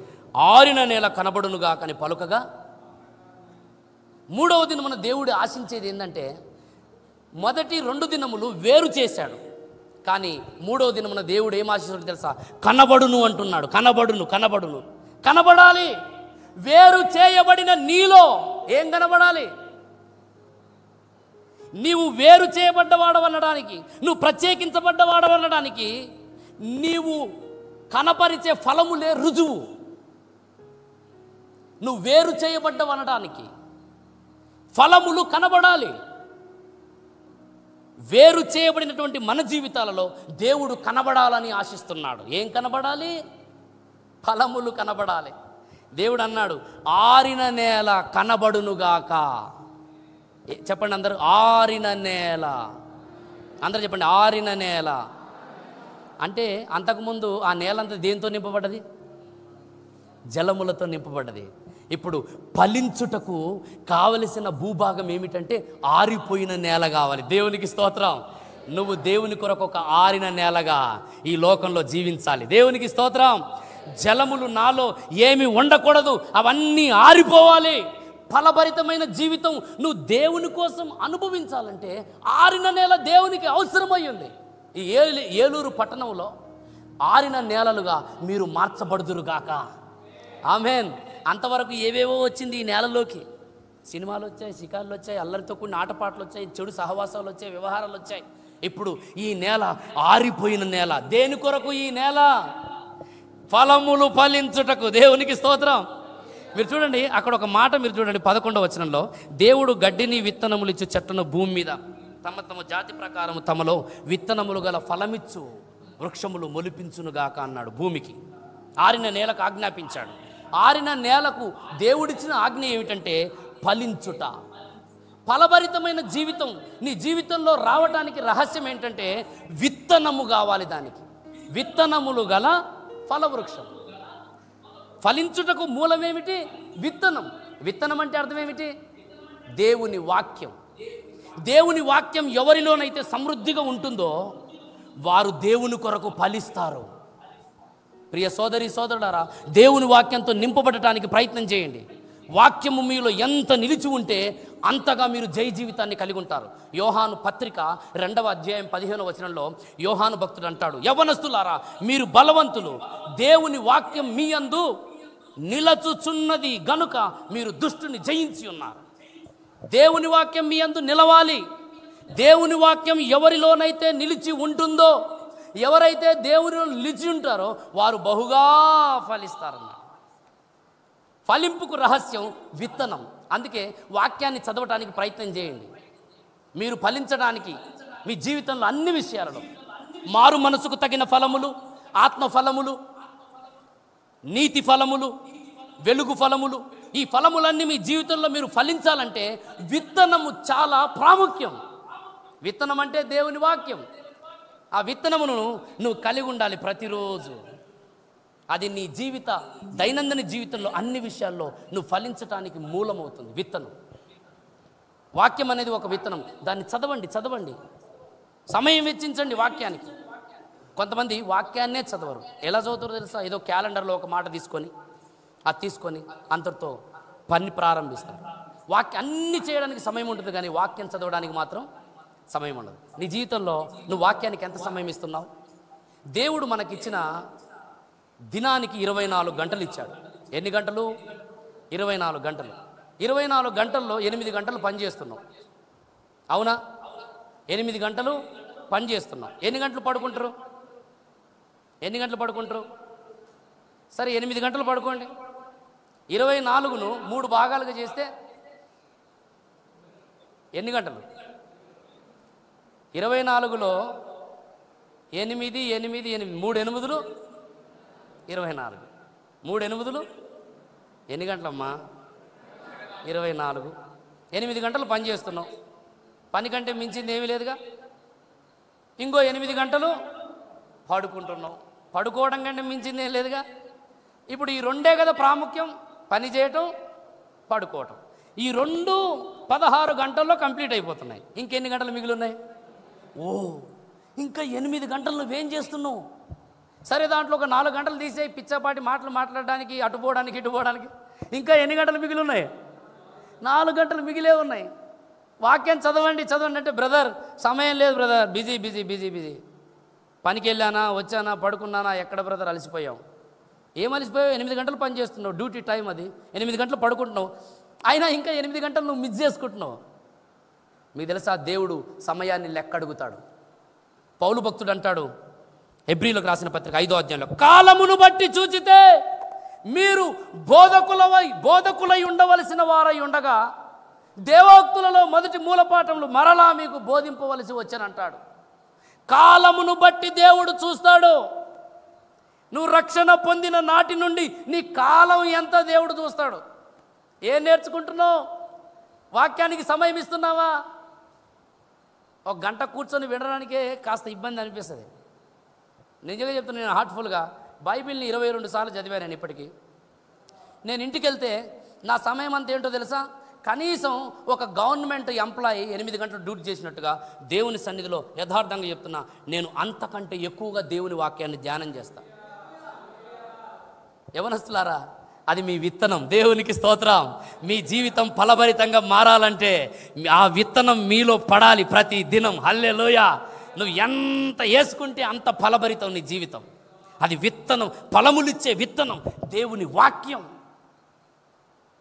A: ఆరిన నేల కనబడునుగా అని పలుకగా, 3వ దినమున దేవుడు ఆశించేది ఏంటంటే, మొదటి 2 దినములు వేరు చేశాడు, కానీ 3వ దినమున దేవుడు ఏం ఆశిస్తాడో తెలుసా? కనబడును అంటున్నాడు. కనబడాలి. వేరు చేయబడిన నీలో ఏం కనబడాలి? నీవు వేరు చేయబడ్డవాడవనడానికి, నువ్వు ప్రత్యేకించబడ్డవాడవనడానికి నీవు కనపరిచే ఫలములే రుజువు. నువ్వు వేరు చేయబడ్డవనడానికి ఫలములు కనబడాలి. వేరు చేయబడినటువంటి మన జీవితాలలో దేవుడు కనబడాలని ఆశిస్తున్నాడు. ఏం కనబడాలి? ఫలములు కనబడాలి. దేవుడు అన్నాడు, ఆరిన నేల కనబడునుగాక. చెప్పండి అందరూ, ఆరిన నేల. అందరూ చెప్పండి, ఆరిన నేల. అంటే అంతకుముందు ఆ నేలంతా దేంతో నింపబడ్డది? జలములతో నింపబడ్డది. ఇప్పుడు ఫలించుటకు కావలసిన భూభాగం ఏమిటంటే ఆరిపోయిన నేల కావాలి. దేవునికి స్తోత్రం. నువ్వు దేవుని కొరకు ఒక ఆరిన నేలగా ఈ లోకంలో జీవించాలి. దేవునికి స్తోత్రం. జలములు నాలో ఏమి ఉండకూడదు, అవన్నీ ఆరిపోవాలి. ఫలభరితమైన జీవితం నువ్వు దేవుని కోసం అనుభవించాలంటే ఆరిన నేల దేవునికి అవసరమై ఉంది. ఈ ఏలూరు పట్టణంలో ఆరిన నేలలుగా మీరు మార్చబడుదురుగాక. ఆమేన్. అంతవరకు ఏవేవో వచ్చింది ఈ నేలలోకి. సినిమాలు వచ్చాయి, షికార్లు వచ్చాయి, అల్లరితో కూడిన ఆటపాటలు వచ్చాయి, చెడు సహవాసాలు వచ్చాయి, వ్యవహారాలు వచ్చాయి. ఇప్పుడు ఈ నేల ఆరిపోయిన నేల. దేని కొరకు ఈ నేల? ఫలములు ఫలించుటకు. దేవునికి స్తోత్రం. మీరు చూడండి, అక్కడ ఒక మాట మీరు చూడండి, 11వ వచనంలో, దేవుడు గడ్డిని విత్తనములు ఇచ్చు చెట్లను భూమి మీద తమ తమ జాతి ప్రకారము తమలో విత్తనములు గల ఫలమిచ్చు వృక్షములు మొలిపించునుగాక అన్నాడు. భూమికి, ఆరిన నేలకు ఆజ్ఞాపించాడు. ఆరిన నేలకు దేవుడిచ్చిన ఆజ్ఞ ఏమిటంటే ఫలించుట. ఫలభరితమైన జీవితం నీ జీవితంలో రావడానికి రహస్యం ఏంటంటే విత్తనము కావాలి. దానికి విత్తనములు గల ఫలవృక్షం. ఫలించుటకు మూలమేమిటి? విత్తనం. విత్తనం అంటే అర్థం ఏమిటి? దేవుని వాక్యం. దేవుని వాక్యం ఎవరిలోనైతే సమృద్ధిగా ఉంటుందో వారు దేవుని కొరకు ఫలిస్తారు. ప్రియ సోదరి సోదరులారా, దేవుని వాక్యంతో నింపబడటానికి ప్రయత్నం చేయండి. వాక్యము మీలో ఎంత నిలిచి ఉంటే అంతగా మీరు జయ జీవితాన్ని కలిగి ఉంటారు. యోహాను పత్రిక 2వ అధ్యాయం 15వ వచనంలో యోహాను భక్తుడు అంటాడు, యవ్వనస్తులారా మీరు బలవంతులు, దేవుని వాక్యం మీ యందు నిలచుచున్నది గనుక మీరు దుష్టుని జయించి ఉన్నారు. దేవుని వాక్యం మీ యందు నిలవాలి. దేవుని వాక్యం ఎవరిలోనైతే నిలిచి ఉంటుందో, ఎవరైతే దేవునిలో నిలిచి ఉంటారో వారు బహుగా ఫలిస్తారన్న. ఫలింపుకు రహస్యం విత్తనం. అందుకే వాక్యాన్ని చదవటానికి ప్రయత్నం చేయండి. మీరు ఫలించడానికి మీ జీవితంలో అన్ని విషయాలలో మారు మనసుకు తగిన ఫలములు, ఆత్మ ఫలములు, నీతి ఫలములు, వెలుగు ఫలములు, ఈ ఫలములన్నీ మీ జీవితంలో మీరు ఫలించాలంటే విత్తనము చాలా ప్రాముఖ్యం. విత్తనం అంటే దేవుని వాక్యం. ఆ విత్తనమును నువ్వు కలిగి ఉండాలి ప్రతిరోజు. అది నీ జీవిత దైనందిన జీవితంలో అన్ని విషయాల్లో నువ్వు ఫలించటానికి మూలమవుతుంది విత్తనం. వాక్యం అనేది ఒక విత్తనం. దాన్ని చదవండి. సమయం వెచ్చించండి వాక్యానికి. కొంతమంది వాక్యాన్నే చదవరు. ఎలా చదువుతారో తెలుసా? ఏదో క్యాలెండర్లో ఒక మాట తీసుకొని అంతటితో పని ప్రారంభిస్తారు. అన్నీ చేయడానికి సమయం ఉంటుంది, కానీ వాక్యం చదవడానికి మాత్రం సమయం ఉండదు. నీ జీవితంలో నువ్వు వాక్యానికి ఎంత సమయం ఇస్తున్నావు? దేవుడు మనకిచ్చిన దినానికి 24 గంటలు ఇచ్చాడు. ఎన్ని గంటలు? 24 గంటలు. 24 గంటల్లో 8 గంటలు పని చేస్తున్నావు. అవునా? 8 గంటలు పని చేస్తున్నావు. ఎన్ని గంటలు పడుకుంటారు? సరే 8 గంటలు పడుకోండి. 24ను 3 భాగాలుగా చేస్తే ఎన్ని గంటలు? 24లో 8, 8, 8, 3 8లు 24. 3 8లు ఎన్ని గంటలమ్మా? 24. 8 గంటలు పని చేస్తున్నావు. పని కంటే మించింది ఏమీ లేదుగా. ఇంకో 8 గంటలు పడుకుంటున్నావు. పడుకోవడం కంటే మించింది ఏం లేదుగా. ఇప్పుడు ఈ 2 కదా ప్రాముఖ్యం, పని చేయటం, పడుకోవటం. ఈ 2 16 గంటల్లో కంప్లీట్ అయిపోతున్నాయి. ఇంకెన్ని గంటలు మిగిలి ఉన్నాయి? ఇంకా 8 గంటలు నువ్వేం చేస్తున్నావు? సరే, దాంట్లో ఒక 4 గంటలు తీసేయి పిచ్చాపాటి మాటలు మాట్లాడడానికి, అటుపోవడానికి ఇటుపోవడానికి. ఇంకా ఎన్ని గంటలు మిగిలి ఉన్నాయి? 4 గంటలు మిగిలే ఉన్నాయి. వాక్యం చదవండి అంటే, బ్రదర్ సమయం లేదు బ్రదర్, బిజీ. పనికి వెళ్ళానా, వచ్చానా, పడుకున్నానా, ఎక్కడ బ్రదర్ అలసిపోయాం. ఏం అలసిపోయావు? 8 గంటలు పని చేస్తున్నావు, డ్యూటీ టైం అది. 8 గంటలు పడుకుంటున్నావు, అయినా ఇంకా 8 గంటలు నువ్వు మిస్ చేసుకుంటున్నావు. మీకు తెలుసా, దేవుడు సమయాన్ని లెక్క అడుగుతాడు. పౌలు భక్తుడు అంటాడు హెబ్రీలకు రాసిన పత్రిక 5వ అధ్యాయంలో, కాలమును బట్టి చూచితే మీరు బోధకులై ఉండవలసిన వారై ఉండగా దేవోక్తులలో మొదటి మూలపాఠములు మరలా మీకు బోధింపవలసి వచ్చానంటాడు. కాలమును బట్టి దేవుడు చూస్తాడు. నువ్వు రక్షణ పొందిన నాటి నుండి నీ కాలం ఎంత దేవుడు చూస్తాడు. ఏం నేర్చుకుంటున్నావు? వాక్యానికి సమయం ఇస్తున్నావా? ఒక గంట కూర్చొని వినడానికే కాస్త ఇబ్బంది అనిపిస్తుంది. నిజంగా చెప్తున్నా, నేను హార్ట్ఫుల్గా బైబిల్ని 22 సార్లు చదివాను. నేను ఇప్పటికీ నేను ఇంటికి వెళ్తే నా సమయం అంతా ఏంటో తెలుసా? కనీసం ఒక గవర్నమెంట్ ఎంప్లాయీ 8 గంటలు డ్యూటీ చేసినట్టుగా దేవుని సన్నిధిలో యథార్థంగా చెప్తున్నా, నేను అంతకంటే ఎక్కువగా దేవుని వాక్యాన్ని ధ్యానం చేస్తా. యవనస్తులారా, అది మీ విత్తనం. దేవునికి స్తోత్రం. మీ జీవితం ఫలభరితంగా మారాలంటే ఆ విత్తనం మీలో పడాలి ప్రతి దినం. హల్లెలూయా. నువ్వు ఎంత వేసుకుంటే అంత ఫలభరితం నీ జీవితం. అది విత్తనం, ఫలములిచ్చే విత్తనం దేవుని వాక్యం.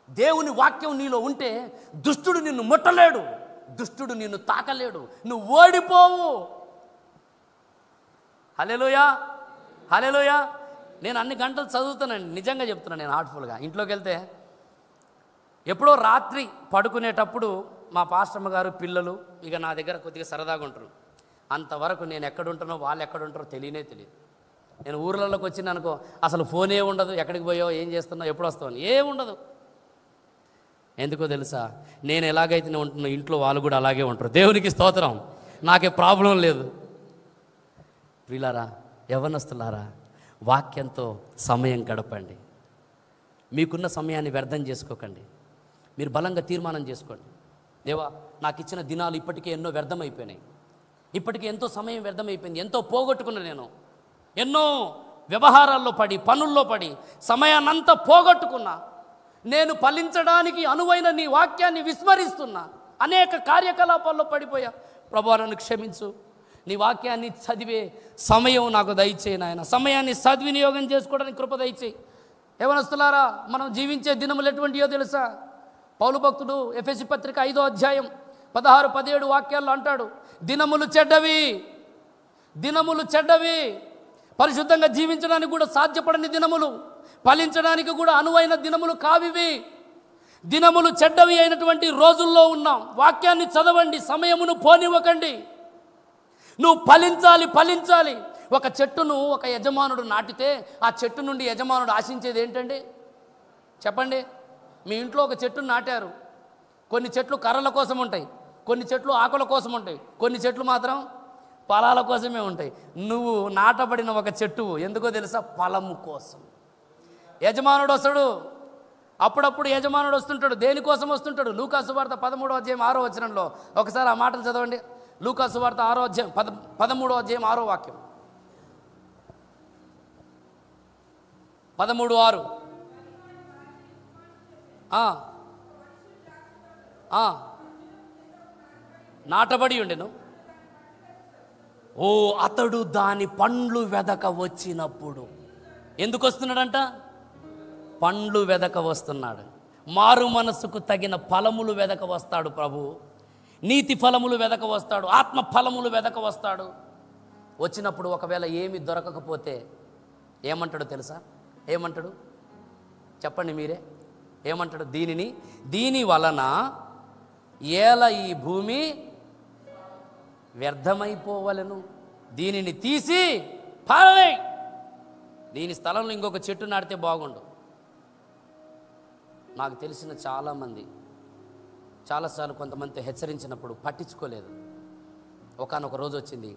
A: దేవుని వాక్యం నీలో ఉంటే దుష్టుడు నిన్ను ముట్టలేడు, దుష్టుడు నిన్ను తాకలేడు, నువ్వు ఓడిపోవు. హల్లెలూయా, హల్లెలూయా. నేను అన్ని గంటలు చదువుతానండి, నిజంగా చెప్తున్నాను. నేను హార్ట్ఫుల్గా ఇంట్లోకి వెళ్తే ఎప్పుడో రాత్రి పడుకునేటప్పుడు మా పాస్టమ్మ గారు పిల్లలు ఇక నా దగ్గర కొద్దిగా సరదాగా ఉంటారు. అంతవరకు నేను ఎక్కడుంటానో వాళ్ళు ఎక్కడుంటారో తెలియనే తెలియదు. నేను ఊర్లలోకి వచ్చిన అనుకో, అసలు ఫోనే ఉండదు. ఎక్కడికి పోయావు, ఏం చేస్తున్నావు, ఎప్పుడు వస్తావు అని ఏముండదు. ఎందుకో తెలుసా? నేను ఎలాగైతే ఉంటున్నా ఇంట్లో వాళ్ళు కూడా అలాగే ఉంటారు. దేవునికి స్తోత్రం. నాకే ప్రాబ్లం లేదు. ప్రియులారా, యవ్వనస్తులారా, వాక్యంతో సమయం గడపండి. మీకున్న సమయాన్ని వ్యర్థం చేసుకోకండి. మీరు బలంగా తీర్మానం చేసుకోండి. దేవా, నాకు ఇచ్చిన దినాలు ఇప్పటికే ఎన్నో వ్యర్థమైపోయినాయి. ఇప్పటికే ఎంతో సమయం వ్యర్థమైపోయింది. ఎంతో పోగొట్టుకున్నా. నేను ఎన్నో వ్యవహారాల్లో పడి, పనుల్లో పడి సమయాన్నంతా పోగొట్టుకున్నా. నేను ఫలించడానికి అనువైన నీ వాక్యాన్ని విస్మరిస్తున్నా. అనేక కార్యకలాపాల్లో పడిపోయా. ప్రభువా, నన్ను క్షమించు. నీ వాక్యాన్ని చదివే సమయం నాకు దయచేయి నాయన. సమయాన్ని సద్వినియోగం చేసుకోవడానికి కృప దయచేయి. యవ్వనస్తులారా, మనం జీవించే దినములు ఎటువంటియో తెలుసా? పౌలు భక్తుడు ఎఫెసీ పత్రిక 5వ అధ్యాయం 16-17 వాక్యాల్లో అంటాడు, దినములు చెడ్డవి, దినములు చెడ్డవి. పరిశుద్ధంగా జీవించడానికి కూడా సాధ్యపడని దినములు, ఫలించడానికి కూడా అనువైన దినములు కావివి. దినములు చెడ్డవి అయినటువంటి రోజుల్లో ఉన్నాం. వాక్యాన్ని చదవండి, సమయమును పోనివ్వకండి. నువ్వు ఫలించాలి, ఫలించాలి. ఒక చెట్టును ఒక యజమానుడు నాటితే ఆ చెట్టు నుండి యజమానుడు ఆశించేది ఏంటండి? చెప్పండి. మీ ఇంట్లో ఒక చెట్టును నాటారు. కొన్ని చెట్లు కర్రల కోసం ఉంటాయి, కొన్ని చెట్లు ఆకుల కోసం ఉంటాయి, కొన్ని చెట్లు మాత్రం ఫలాల కోసమే ఉంటాయి. నువ్వు నాటబడిన ఒక చెట్టు ఎందుకో తెలుసా? ఫలము కోసం. యజమానుడు వస్తాడు, అప్పుడప్పుడు యజమానుడు వస్తుంటాడు. దేనికోసం వస్తుంటాడు? లూకా సువార్త 13వ అధ్యాయం 6వ వచనంలో ఒకసారి ఆ మాటలు చదవండి. లూకా సువార్త 6వ అధ్యాయం 13వ అధ్యాయం 6వ వాక్యం. 13:6. నాటబడి ఉండెను. ఓ, అతడు దాని పండ్లు వెదక వచ్చినప్పుడు. ఎందుకు వస్తున్నాడంట? పండ్లు వెదక వస్తున్నాడు. మారు మనసుకు తగిన ఫలములు వెదక వస్తాడు ప్రభు. నీతి ఫలములు వెదక వస్తాడు, ఆత్మ ఫలములు వెదక వస్తాడు. వచ్చినప్పుడు ఒకవేళ ఏమి దొరకకపోతే ఏమంటాడు తెలుసా? ఏమంటాడు చెప్పండి మీరే. ఏమంటాడు? దీని వలన ఏల ఈ భూమి వ్యర్థమైపోవలను, దీనిని తీసి పారవేయ్. దీని స్థలంలో ఇంకొక చెట్టు నాటితే బాగుండు. నాకు తెలిసిన చాలామంది చాలాసార్లు కొంతమంది హెచ్చరించినప్పుడు పట్టించుకోలేదు. ఒకానొక రోజు వచ్చింది,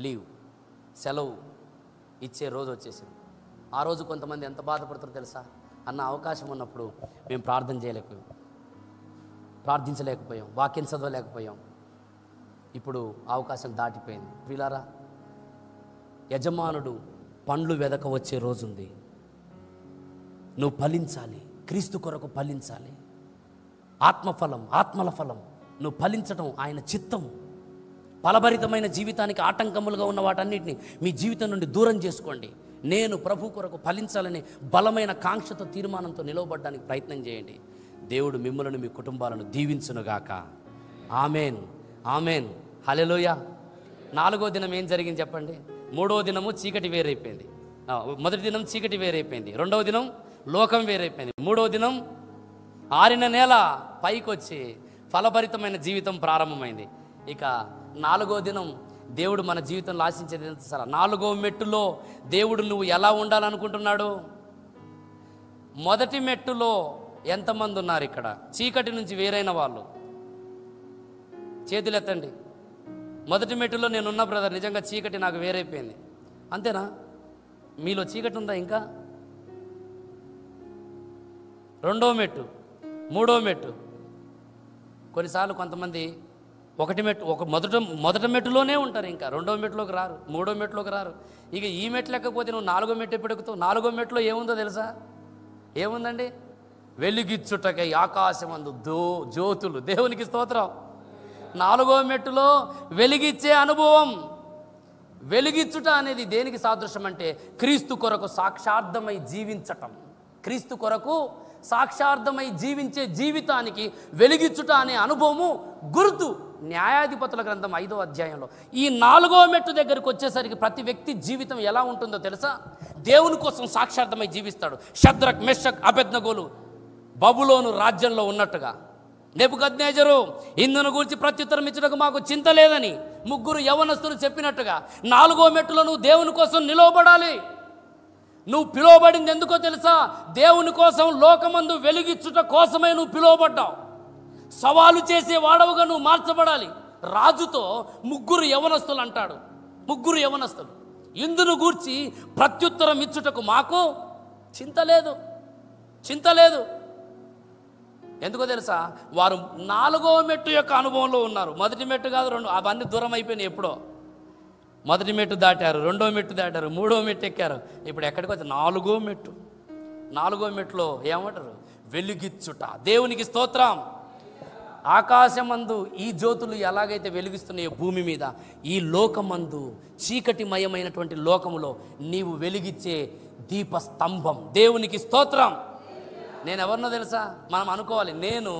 A: లీవ్, సెలవు ఇచ్చే రోజు వచ్చేసింది. ఆ రోజు కొంతమంది ఎంత బాధపడతారో తెలుసా? అన్న అవకాశం ఉన్నప్పుడు మేము ప్రార్థించలేకపోయాం, వాక్యం చదవలేకపోయాం. ఇప్పుడు అవకాశం దాటిపోయింది. ప్రియులారా, యజమానుడు పండ్లు వెదక వచ్చే రోజుంది. నువ్వు ఫలించాలి, క్రీస్తు కొరకు ఫలించాలి. ఆత్మఫలం, ఆత్మల ఫలం, నువ్వు ఫలించడం ఆయన చిత్తము. ఫలభరితమైన జీవితానికి ఆటంకములుగా ఉన్న వాటన్నిటిని మీ జీవితం నుండి దూరం చేసుకోండి. నేను ప్రభు కొరకు ఫలించాలని బలమైన కాంక్షతో, తీర్మానంతో నిలవబడడానికి ప్రయత్నం చేయండి. దేవుడు మిమ్మల్ని, మీ కుటుంబాలను దీవించునుగాక. ఆమెన్, ఆమెన్, హల్లెలూయా. 4వ దినం ఏం జరిగింది చెప్పండి? 3వ దినము చీకటి వేరైపోయింది. మొదటి దినం చీకటి వేరైపోయింది, 2వ దినం లోకం వేరైపోయింది, 3వ దినం ఆరిన నేల పైకొచ్చి ఫలభరితమైన జీవితం ప్రారంభమైంది. ఇక 4వ దినం దేవుడు మన జీవితంలో ఆశించేది ఎంత సార్? 4వ మెట్టులో దేవుడు నువ్వు ఎలా ఉండాలనుకుంటున్నాడు? మొదటి మెట్టులో ఎంతమంది ఉన్నారు ఇక్కడ చీకటి నుంచి వేరైన వాళ్ళు? చేతులు ఎత్తండి. మొదటి మెట్టులో నేనున్న బ్రదర్, నిజంగా చీకటి నాకు వేరైపోయింది. అంతేనా? మీలో చీకటి ఉందా ఇంకా? 2వ మెట్టు, 3వ మెట్టు. కొన్నిసార్లు కొంతమంది మొదట మెట్టులోనే ఉంటారు, ఇంకా 2వ మెట్టులోకి రారు, 3వ మెట్టులోకి రారు. ఇక ఈ మెట్లు ఎక్కకపోతే నువ్వు 4వ మెట్టు ఎప్పుడు ఎక్కుతావు? 4వ మెట్టులో ఏముందో తెలుసా? ఏముందండి? వెలుగిచ్చుటకై ఆకాశమందు జ్యోతులు. దేవునికి స్తోత్రం. 4వ మెట్టులో వెలిగిచ్చే అనుభవం. వెలిగిచ్చుట అనేది దేనికి సాదృశ్యం అంటే క్రీస్తు కొరకు సాక్షార్థమై జీవించటం. క్రీస్తు కొరకు సాక్షార్థమై జీవించే జీవితానికి వెలిగిచ్చుట అనే అనుభవము గుర్తు. న్యాయాధిపతుల గ్రంథం 5వ అధ్యాయంలో ఈ 4వ మెట్టు దగ్గరికి వచ్చేసరికి ప్రతి వ్యక్తి జీవితం ఎలా ఉంటుందో తెలుసా? దేవుని కోసం సాక్షార్థమై జీవిస్తాడు. షద్రక్, మెషక్, అబేద్నెగోలు బబులోను రాజ్యంలో ఉన్నట్టుగా, నెబుకద్నెజరు ఇందును గురించి ప్రత్యుత్తరం ఇచ్చుటకు మాకు చింత లేదని 3 యవనస్తులు చెప్పినట్టుగా 4వ మెట్టులో నువ్వు దేవుని కోసం నిలవబడాలి. నువ్వు పిలువబడింది ఎందుకో తెలుసా? దేవుని కోసం, లోకమందు వెలిగిచ్చుట కోసమే నువ్వు పిలువబడ్డావు. సవాలు చేసే వాడవుగా నువ్వు మార్చబడాలి. రాజుతో 3 యవనస్తులు అంటాడు. 3 యవనస్తులు ఇందును గూర్చి ప్రత్యుత్తరం ఇచ్చుటకు మాకు చింత లేదు. ఎందుకో తెలుసా? వారు 4వ మెట్టు యొక్క అనుభవంలో ఉన్నారు. మొదటి మెట్టు కాదు, 2 అవన్నీ దూరం అయిపోయినాయి ఎప్పుడో. మొదటి మెట్టు దాటారు, 2వ మెట్టు దాటారు, 3వ మెట్టు ఎక్కారు. ఇప్పుడు ఎక్కడికి వచ్చి 4వ మెట్టు. 4వ మెట్టులో ఏమంటారు? వెలిగిచ్చుట. దేవునికి స్తోత్రం. ఆకాశమందు ఈ జ్యోతులు ఎలాగైతే వెలిగిస్తున్నాయో భూమి మీద, ఈ లోకమందు చీకటిమయమైనటువంటి లోకములో నీవు వెలిగిచ్చే దీపస్తంభం. దేవునికి స్తోత్రం. నేను ఎవరినో తెలుసా? మనం అనుకోవాలి, నేను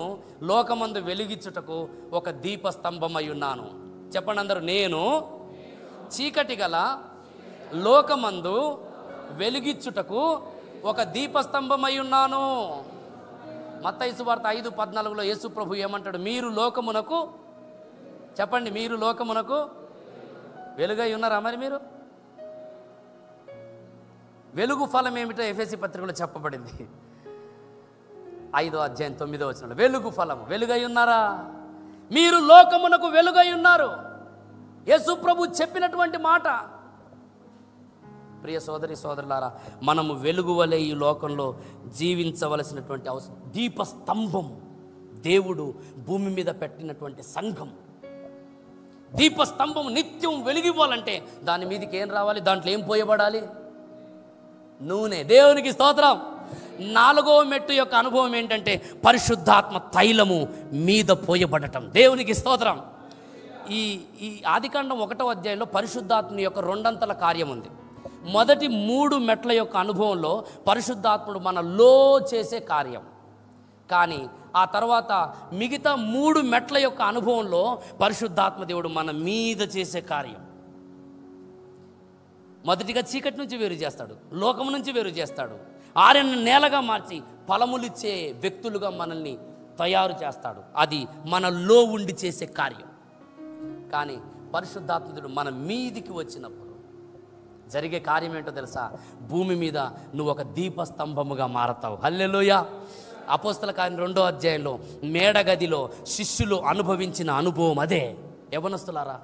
A: లోకమందు వెలిగించుటకు ఒక దీపస్తంభం అయి ఉన్నాను. చెప్పండి అందరూ, నేను చీకటి గల లోకమందు వెలిగించుటకు ఒక దీపస్తంభం అయి ఉన్నాను. మత్తయి సువార్త 5:14లో యేసు ప్రభు ఏమంటాడు? మీరు లోకమునకు, చెప్పండి, మీరు లోకమునకు వెలుగై ఉన్నారా? మరి మీరు వెలుగు ఫలం ఏమిటో ఎఫెసీ పత్రికలో చెప్పబడింది. 5వ అధ్యాయం 9వ వచనంలో వెలుగు ఫలము. వెలుగై ఉన్నారా? మీరు లోకమునకు వెలుగై ఉన్నారు. యేసు ప్రభు చెప్పినటువంటి మాట. ప్రియ సోదరి సోదరులారా, మనము వెలుగు వలె ఈ లోకంలో జీవించవలసినటువంటి అవసరం. దీపస్తంభం దేవుడు భూమి మీద పెట్టినటువంటి సంఘం. దీపస్తంభం నిత్యం వెలిగివ్వాలంటే దాని మీదకి ఏం రావాలి? దాంట్లో ఏం పోయబడాలి? నూనె. దేవునికి స్తోత్రం. 4వ మెట్టు యొక్క అనుభవం ఏంటంటే పరిశుద్ధాత్మ తైలము మీద పోయబడటం. దేవునికి స్తోత్రం. ఈ ఆదికాండం 1వ అధ్యాయంలో పరిశుద్ధాత్మ యొక్క 2 కార్యం ఉంది. మొదటి 3 మెట్ల యొక్క అనుభవంలో పరిశుద్ధాత్ముడు మనలో చేసే కార్యం. కానీ ఆ తర్వాత మిగతా 3 మెట్ల యొక్క అనుభవంలో పరిశుద్ధాత్మ దేవుడు మన మీద చేసే కార్యం. మొదటిగా చీకటి నుంచి వేరు చేస్తాడు, లోకం నుంచి వేరు చేస్తాడు, ఆరిన నేలగా మార్చి ఫలములిచ్చే వ్యక్తులుగా మనల్ని తయారు చేస్తాడు. అది మనలో ఉండి చేసే కార్యం. కానీ పరిశుద్ధాత్ముడు మన మీదికి వచ్చినప్పుడు జరిగే కార్యం ఏంటో తెలుసా? భూమి మీద నువ్వు ఒక దీపస్తంభముగా మారతావు. హల్లెలూయా. అపోస్తల కార్యం 2వ అధ్యాయంలో మేడగదిలో శిష్యులు అనుభవించిన అనుభవం అదే. యవనస్తులారా,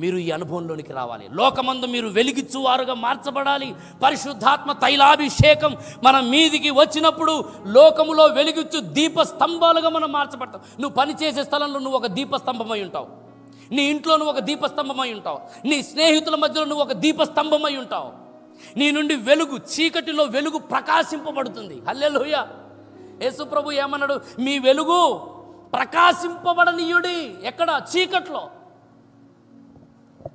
A: మీరు ఈ అనుభవంలోనికి రావాలి. లోకమందు మీరు వెలిగిచ్చువారుగా మార్చబడాలి. పరిశుద్ధాత్మ తైలాభిషేకం మన మీదికి వచ్చినప్పుడు లోకములో వెలిగిచ్చు దీపస్తంభాలుగా మనం మార్చబడతాం. నువ్వు పనిచేసే స్థలంలో నువ్వు ఒక దీపస్తంభమై ఉంటావు. నీ ఇంట్లో నువ్వు ఒక దీపస్తంభమై ఉంటావు. నీ స్నేహితుల మధ్యలో నువ్వు ఒక దీపస్తంభమై ఉంటావు. నీ నుండి వెలుగు, చీకటిలో వెలుగు ప్రకాశింపబడుతుంది. హల్లెలూయా. యేసు ప్రభు ఏమన్నాడు? మీ వెలుగు ప్రకాశింపబడనీయుడి. ఎక్కడ? చీకట్లో.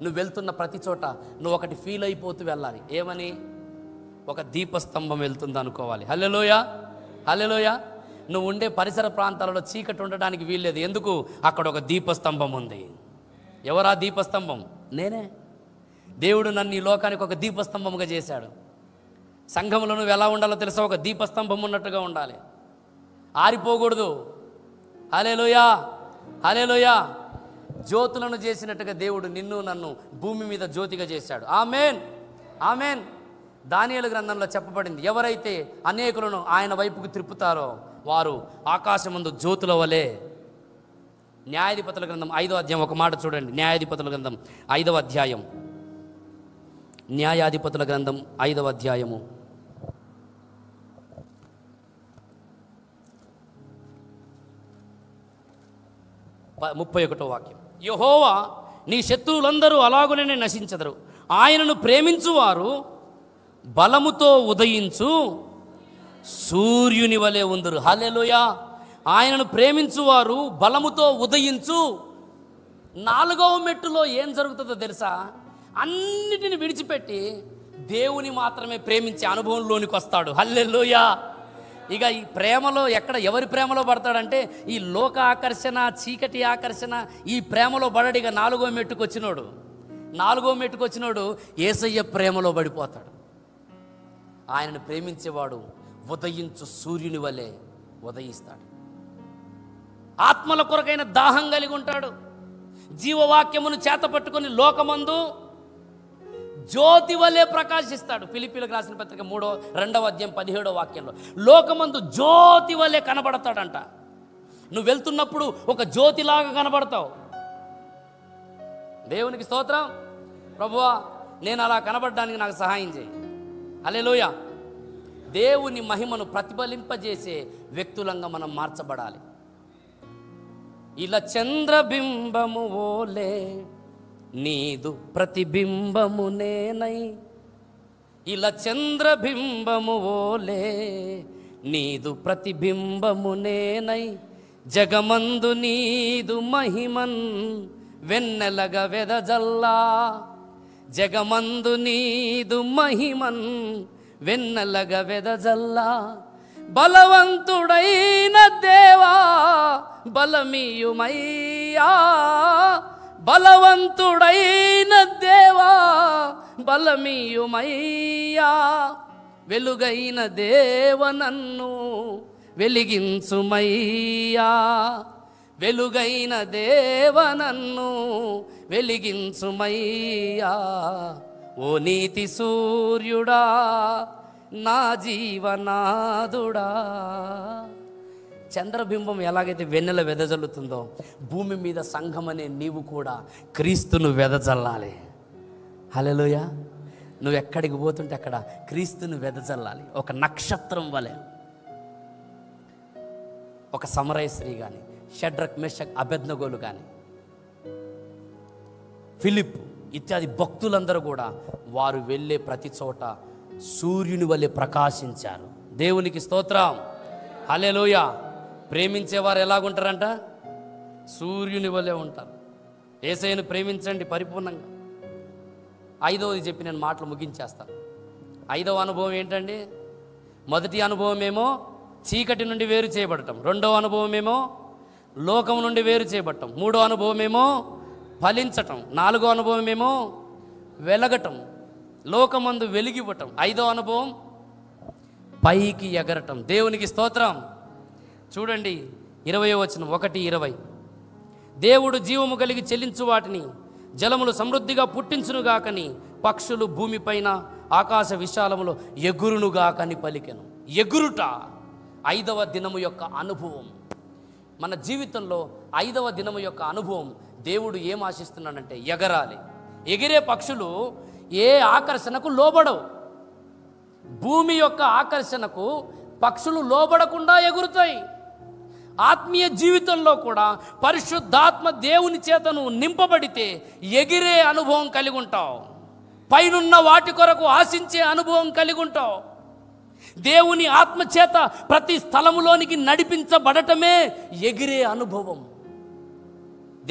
A: నువ్వు వెళ్తున్న ప్రతి చోట నువ్వు ఒకటి ఫీల్ అయిపోతూ వెళ్ళాలి. ఏమని? ఒక దీపస్తంభం వెళ్తుంది అనుకోవాలి. హల్లెలూయా, హల్లెలూయా. నువ్వు ఉండే పరిసర ప్రాంతాలలో చీకటి ఉండడానికి వీల్లేదు. ఎందుకు? అక్కడ ఒక దీపస్తంభం ఉంది. ఎవరా దీపస్తంభం? నేనే. దేవుడు నన్ను ఈ లోకానికి ఒక దీపస్తంభముగా చేశాడు. సంఘంలో నువ్వు ఎలా ఉండాలో తెలుసా? ఒక దీపస్తంభం ఉన్నట్టుగా ఉండాలి. ఆరిపోకూడదు. హల్లెలూయా, హల్లెలూయా. జ్యోతులను చేసినట్టుగా దేవుడు నిన్ను నన్ను భూమి మీద జ్యోతిగా చేశాడు. ఆమేన్, ఆమేన్. దానియేలు గ్రంథంలో చెప్పబడింది, ఎవరైతే అనేకులను ఆయన వైపుకు త్రిప్పుతారో వారు ఆకాశమందు జ్యోతుల వలె. న్యాయాధిపతుల గ్రంథం 5వ అధ్యాయం ఒక మాట చూడండి. న్యాయాధిపతుల గ్రంథం 5వ అధ్యాయం, న్యాయాధిపతుల గ్రంథం 5వ అధ్యాయము 31వ వాక్యం. యెహోవా నీ శత్రువులందరూ అలాగునే నశించెదరు, ఆయనను ప్రేమించువారు బలముతో ఉదయించు సూర్యుని వలె ఉందురు. హల్లెలూయా. ఆయనను ప్రేమించువారు బలముతో ఉదయించు. 4వ మెట్టులో ఏం జరుగుతుందో తెలుసా? అన్నిటిని విడిచిపెట్టి దేవుని మాత్రమే ప్రేమించే అనుభవంలోనికి వస్తాడు. హల్లెలూయా. ఇక ఈ ప్రేమలో ఎవరి ప్రేమలో పడతాడంటే ఈ లోక ఆకర్షణ, చీకటి ఆకర్షణ, ఈ ప్రేమలో పడడు. ఇక 4వ మెట్టుకు వచ్చినోడు యేసయ్య ప్రేమలో పడిపోతాడు. ఆయనను ప్రేమించేవాడు ఉదయించు సూర్యుని వలె ఉదయిస్తాడు. ఆత్మల కొరకైన దాహం కలిగి ఉంటాడు. జీవవాక్యమును చేతపట్టుకొని లోకమందు జ్యోతి వలె ప్రకాశిస్తాడు. ఫిలిప్పీలకు రాసిన పత్రిక 2వ అధ్యాయం 17వ వాక్యంలో లోకమందు జ్యోతి వలె కనబడతాడంట. నువ్వు వెళ్తున్నప్పుడు ఒక జ్యోతిలాగా కనబడతావు. దేవునికి స్తోత్రం. ప్రభువా, నేను అలా కనబడడానికి నాకు సహాయం చేయి. హల్లెలూయా. దేవుని మహిమను ప్రతిఫలింపజేసే వ్యక్తులంగా మనం మార్చబడాలి. ఇలా చంద్రబింబము ఓలే నీదు ప్రతిబింబము నేనై, ఇలా చంద్రబింబము ఓలే నీదు ప్రతిబింబము నేనై, జగమందు నీదు మహిమన్ వెన్నెలగా వెదజల్లా, జగమందు నీదు మహిమన్ వెన్నెలగా వెదజల్లా, బలవంతుడైన దేవా బలమీయుమయ్యా, బలవంతుడైన దేవా బలమీయుమయ్యా, వెలుగైన దేవ నన్ను వెలిగించుమయ్యా, వెలుగైన దేవ నన్ను వెలిగించుమయ్యా, ఓ నీతి సూర్యుడా నా జీవనాదుడా. చంద్రబింబం ఎలాగైతే వెన్నెల వెదజల్లుతుందో భూమి మీద సంఘం అనే నీవు కూడా క్రీస్తును వెదజల్లాలి. హల్లెలూయా. నువ్వు ఎక్కడికి పోతుంటే అక్కడ క్రీస్తును వెదజల్లాలి. ఒక నక్షత్రం వలె. ఒక సమరయ స్త్రీ కానీ, షడ్రక్ మెషక్ అబెద్నగోలు కానీ, ఫిలిప్ ఇత్యాది భక్తులందరూ కూడా వారు వెళ్ళే ప్రతి చోట సూర్యుని వలె ప్రకాశించారు. దేవునికి స్తోత్రం. హల్లెలూయా. ప్రేమించేవారు ఎలాగుంటారంట? సూర్యుని వలె ఉంటారు. యేసయ్యను ప్రేమించండి పరిపూర్ణంగా. 5వది చెప్పి నేను మాటలు ముగించేస్తాను. 5వ అనుభవం ఏంటండి? మొదటి అనుభవం ఏమో చీకటి నుండి వేరు చేయబడటం, 2వ అనుభవం ఏమో లోకం నుండి వేరు చేయబడటం, 3వ అనుభవం ఏమో ఫలించటం, 4వ అనుభవం ఏమో వెలగటం, లోకమందు వెలిగివ్వటం, 5వ అనుభవం పైకి ఎగరటం. దేవునికి స్తోత్రం. చూడండి 20వ వచనం, 1:20. దేవుడు జీవము కలిగి చెల్లించు వాటిని జలములు సమృద్ధిగా పుట్టించునుగాకని పక్షులు భూమిపైన ఆకాశ విశాలములో ఎగురునుగాకని పలికెను. ఎగురుట 5వ దినము యొక్క అనుభవం. మన జీవితంలో 5వ దినము యొక్క అనుభవం దేవుడు ఏం ఆశిస్తున్నాడంటే ఎగరాలి. ఎగిరే పక్షులు ఏ ఆకర్షణకు లోబడవు. భూమి యొక్క ఆకర్షణకు పక్షులు లోబడకుండా ఎగురుతాయి. ఆత్మీయ జీవితంలో కూడా పరిశుద్ధాత్మ దేవుని చేతను నింపబడితే ఎగిరే అనుభవం కలిగి ఉంటావు. పైనున్న వాటి కొరకు ఆశించే అనుభవం కలిగి ఉంటావు. దేవుని ఆత్మచేత ప్రతి స్థలములోనికి నడిపించబడటమే ఎగిరే అనుభవం.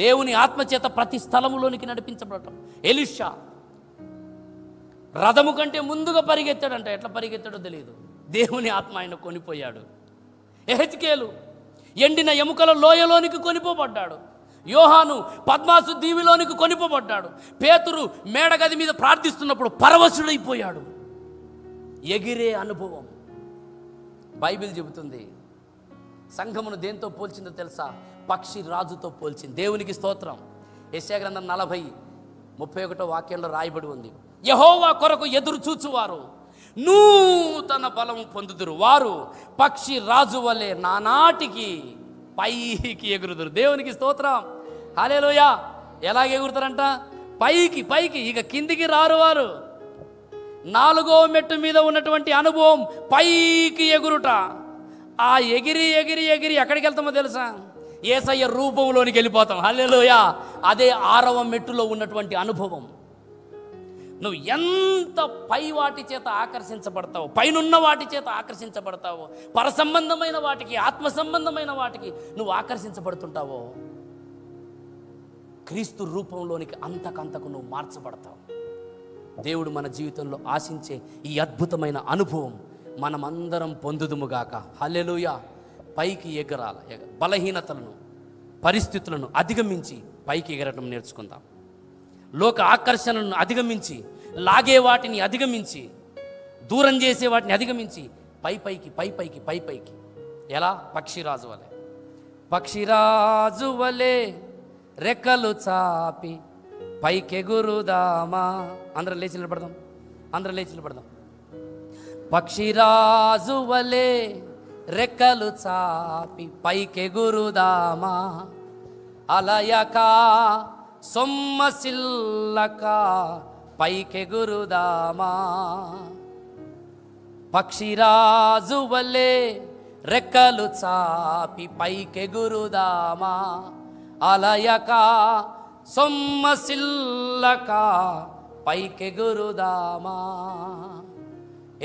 A: దేవుని ఆత్మచేత ప్రతి స్థలములోనికి నడిపించబడటం. ఎలీషా రథము కంటే ముందుగా పరిగెత్తాడంట. ఎట్లా పరిగెత్తాడో తెలియదు. దేవుని ఆత్మ ఆయన కొనిపోయాడు. యెహెజ్కేలు ఎండిన ఎముకల లోయలోనికి కొనిపోబడ్డాడు. యోహాను పద్మాసు దీవిలోనికి కొనిపోబడ్డాడు. పేతురు మేడగది మీద ప్రార్థిస్తున్నప్పుడు పరవశుడైపోయాడు. ఎగిరే అనుభవం. బైబిల్ చెబుతుంది సంఘమును దేంతో పోల్చిందో తెలుసా? పక్షి రాజుతో పోల్చింది. దేవునికి స్తోత్రం. యెషయా గ్రంథం 40:31 వాక్యంలో రాయబడి ఉంది, యెహోవా కొరకు ఎదురు చూచువారు నూతన బలము పొందుదురు, వారు పక్షి రాజు వలె నానాటికి పైకి ఎగురుదురు. దేవునికి స్తోత్రం. హల్లెలూయా. ఎలాగ ఎగురుతారంట? పైకి పైకి, ఇక కిందికి రారు వారు. 4వ మెట్టు మీద ఉన్నటువంటి అనుభవం పైకి ఎగురుట. ఆ ఎగిరి ఎగిరి ఎగిరి ఎక్కడికి వెళ్తామో తెలుసా? యేసయ్య రూపంలోనికి వెళ్ళిపోతాం. హల్లెలూయా. అదే 6వ మెట్టులో ఉన్నటువంటి అనుభవం. నువ్వు ఎంత పై వాటి చేత ఆకర్షించబడతావు, పైనున్న వాటి చేత ఆకర్షించబడతావో, పర సంబంధమైన వాటికి, ఆత్మ సంబంధమైన వాటికి నువ్వు ఆకర్షించబడుతుంటావో, క్రీస్తు రూపంలోనికి అంతకంతకు నువ్వు మార్చబడతావు. దేవుడు మన జీవితంలో ఆశించే ఈ అద్భుతమైన అనుభవం మనమందరం పొందుదుముగాక. హల్లెలూయా. పైకి ఎగరాల. బలహీనతలను, పరిస్థితులను అధిగమించి పైకి ఎగరటం నేర్చుకుందాం. లోక ఆకర్షణలను అధిగమించి, లాగే వాటిని అధిగమించి, దూరం చేసే వాటిని అధిగమించి పైకి పైకి పైకి. ఎలా? పక్షిరాజు వలె. పక్షిరాజు వలె రెక్కలు చాపి పైకెగురుదామా. అందరం లేచి నిలబడదాం. అందరం లేచి నిలబడదాం. పక్షిరాజు వలె రెక్కలు చాపి పైకెగురుదామా, అలయక సొమ్మసిల్లక పైకెగురుదామా. పక్షిరాజు వలె రెక్కలు చాపి పైకెగురుదామా, అలయక సొమ్మసిల్లక పైకెగురుదామా.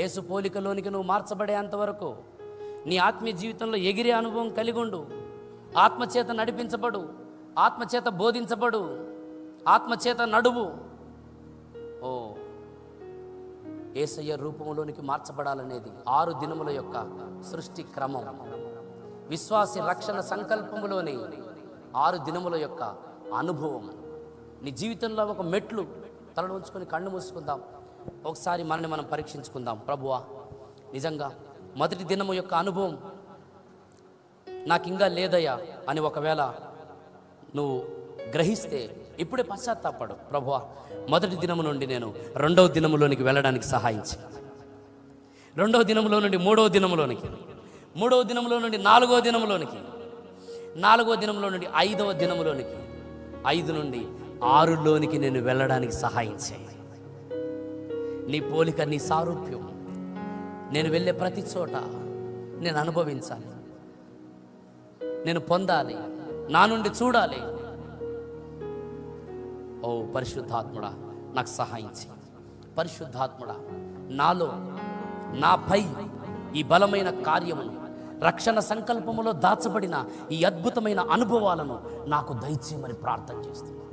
A: యేసు పోలికలోనికి నువ్వు మార్చబడేంతవరకు నీ ఆత్మీయ జీవితంలో ఎగిరే అనుభవం కలిగి ఉండు. ఆత్మచేత నడిపించబడు, ఆత్మచేత బోధించబడు, ఆత్మచేత నడువు. ఓ, యేసయ్య రూపంలోనికి మార్చబడాలనేది 6 దినముల యొక్క సృష్టి క్రమం. విశ్వాసి రక్షణ సంకల్పములోని 6 దినముల యొక్క అనుభవం. నీ జీవితంలో ఒక మెట్లు. తలను ఉంచుకొని కళ్ళు మూసుకుందాం. ఒకసారి మనల్ని మనం పరీక్షించుకుందాం. ప్రభువా, నిజంగా మొదటి దినము యొక్క అనుభవం నాకు ఇంకా లేదయ్యా అని ఒకవేళ నువ్వు గ్రహిస్తే ఇప్పుడే పశ్చాత్తాపడు. ప్రభువా, మొదటి దినము నుండి నేను 2వ దినములోనికి వెళ్ళడానికి సహాయించి, 2వ దినములో నుండి 3వ దినములోనికి, 3వ దినములో నుండి 4వ దినములోనికి, 4వ దినములో నుండి 5వ దినములోనికి, 5 నుండి 6లోనికి నేను వెళ్ళడానికి సహాయించే. నీ పోలిక, నీ సారూప్యం నేను వెళ్ళే ప్రతి చోట నేను అనుభవించాలి, నేను పొందాలి, నా నుండి చూడాలి. ఓ పరిశుద్ధాత్ముడా, నాకు సహాయించి. పరిశుద్ధాత్ముడా, నాలో, నాపై ఈ బలమైన కార్యమును, రక్షణ సంకల్పములో దాచబడిన ఈ అద్భుతమైన అనుభవాలను నాకు దయచేయమని ప్రార్థన చేస్తున్నాను.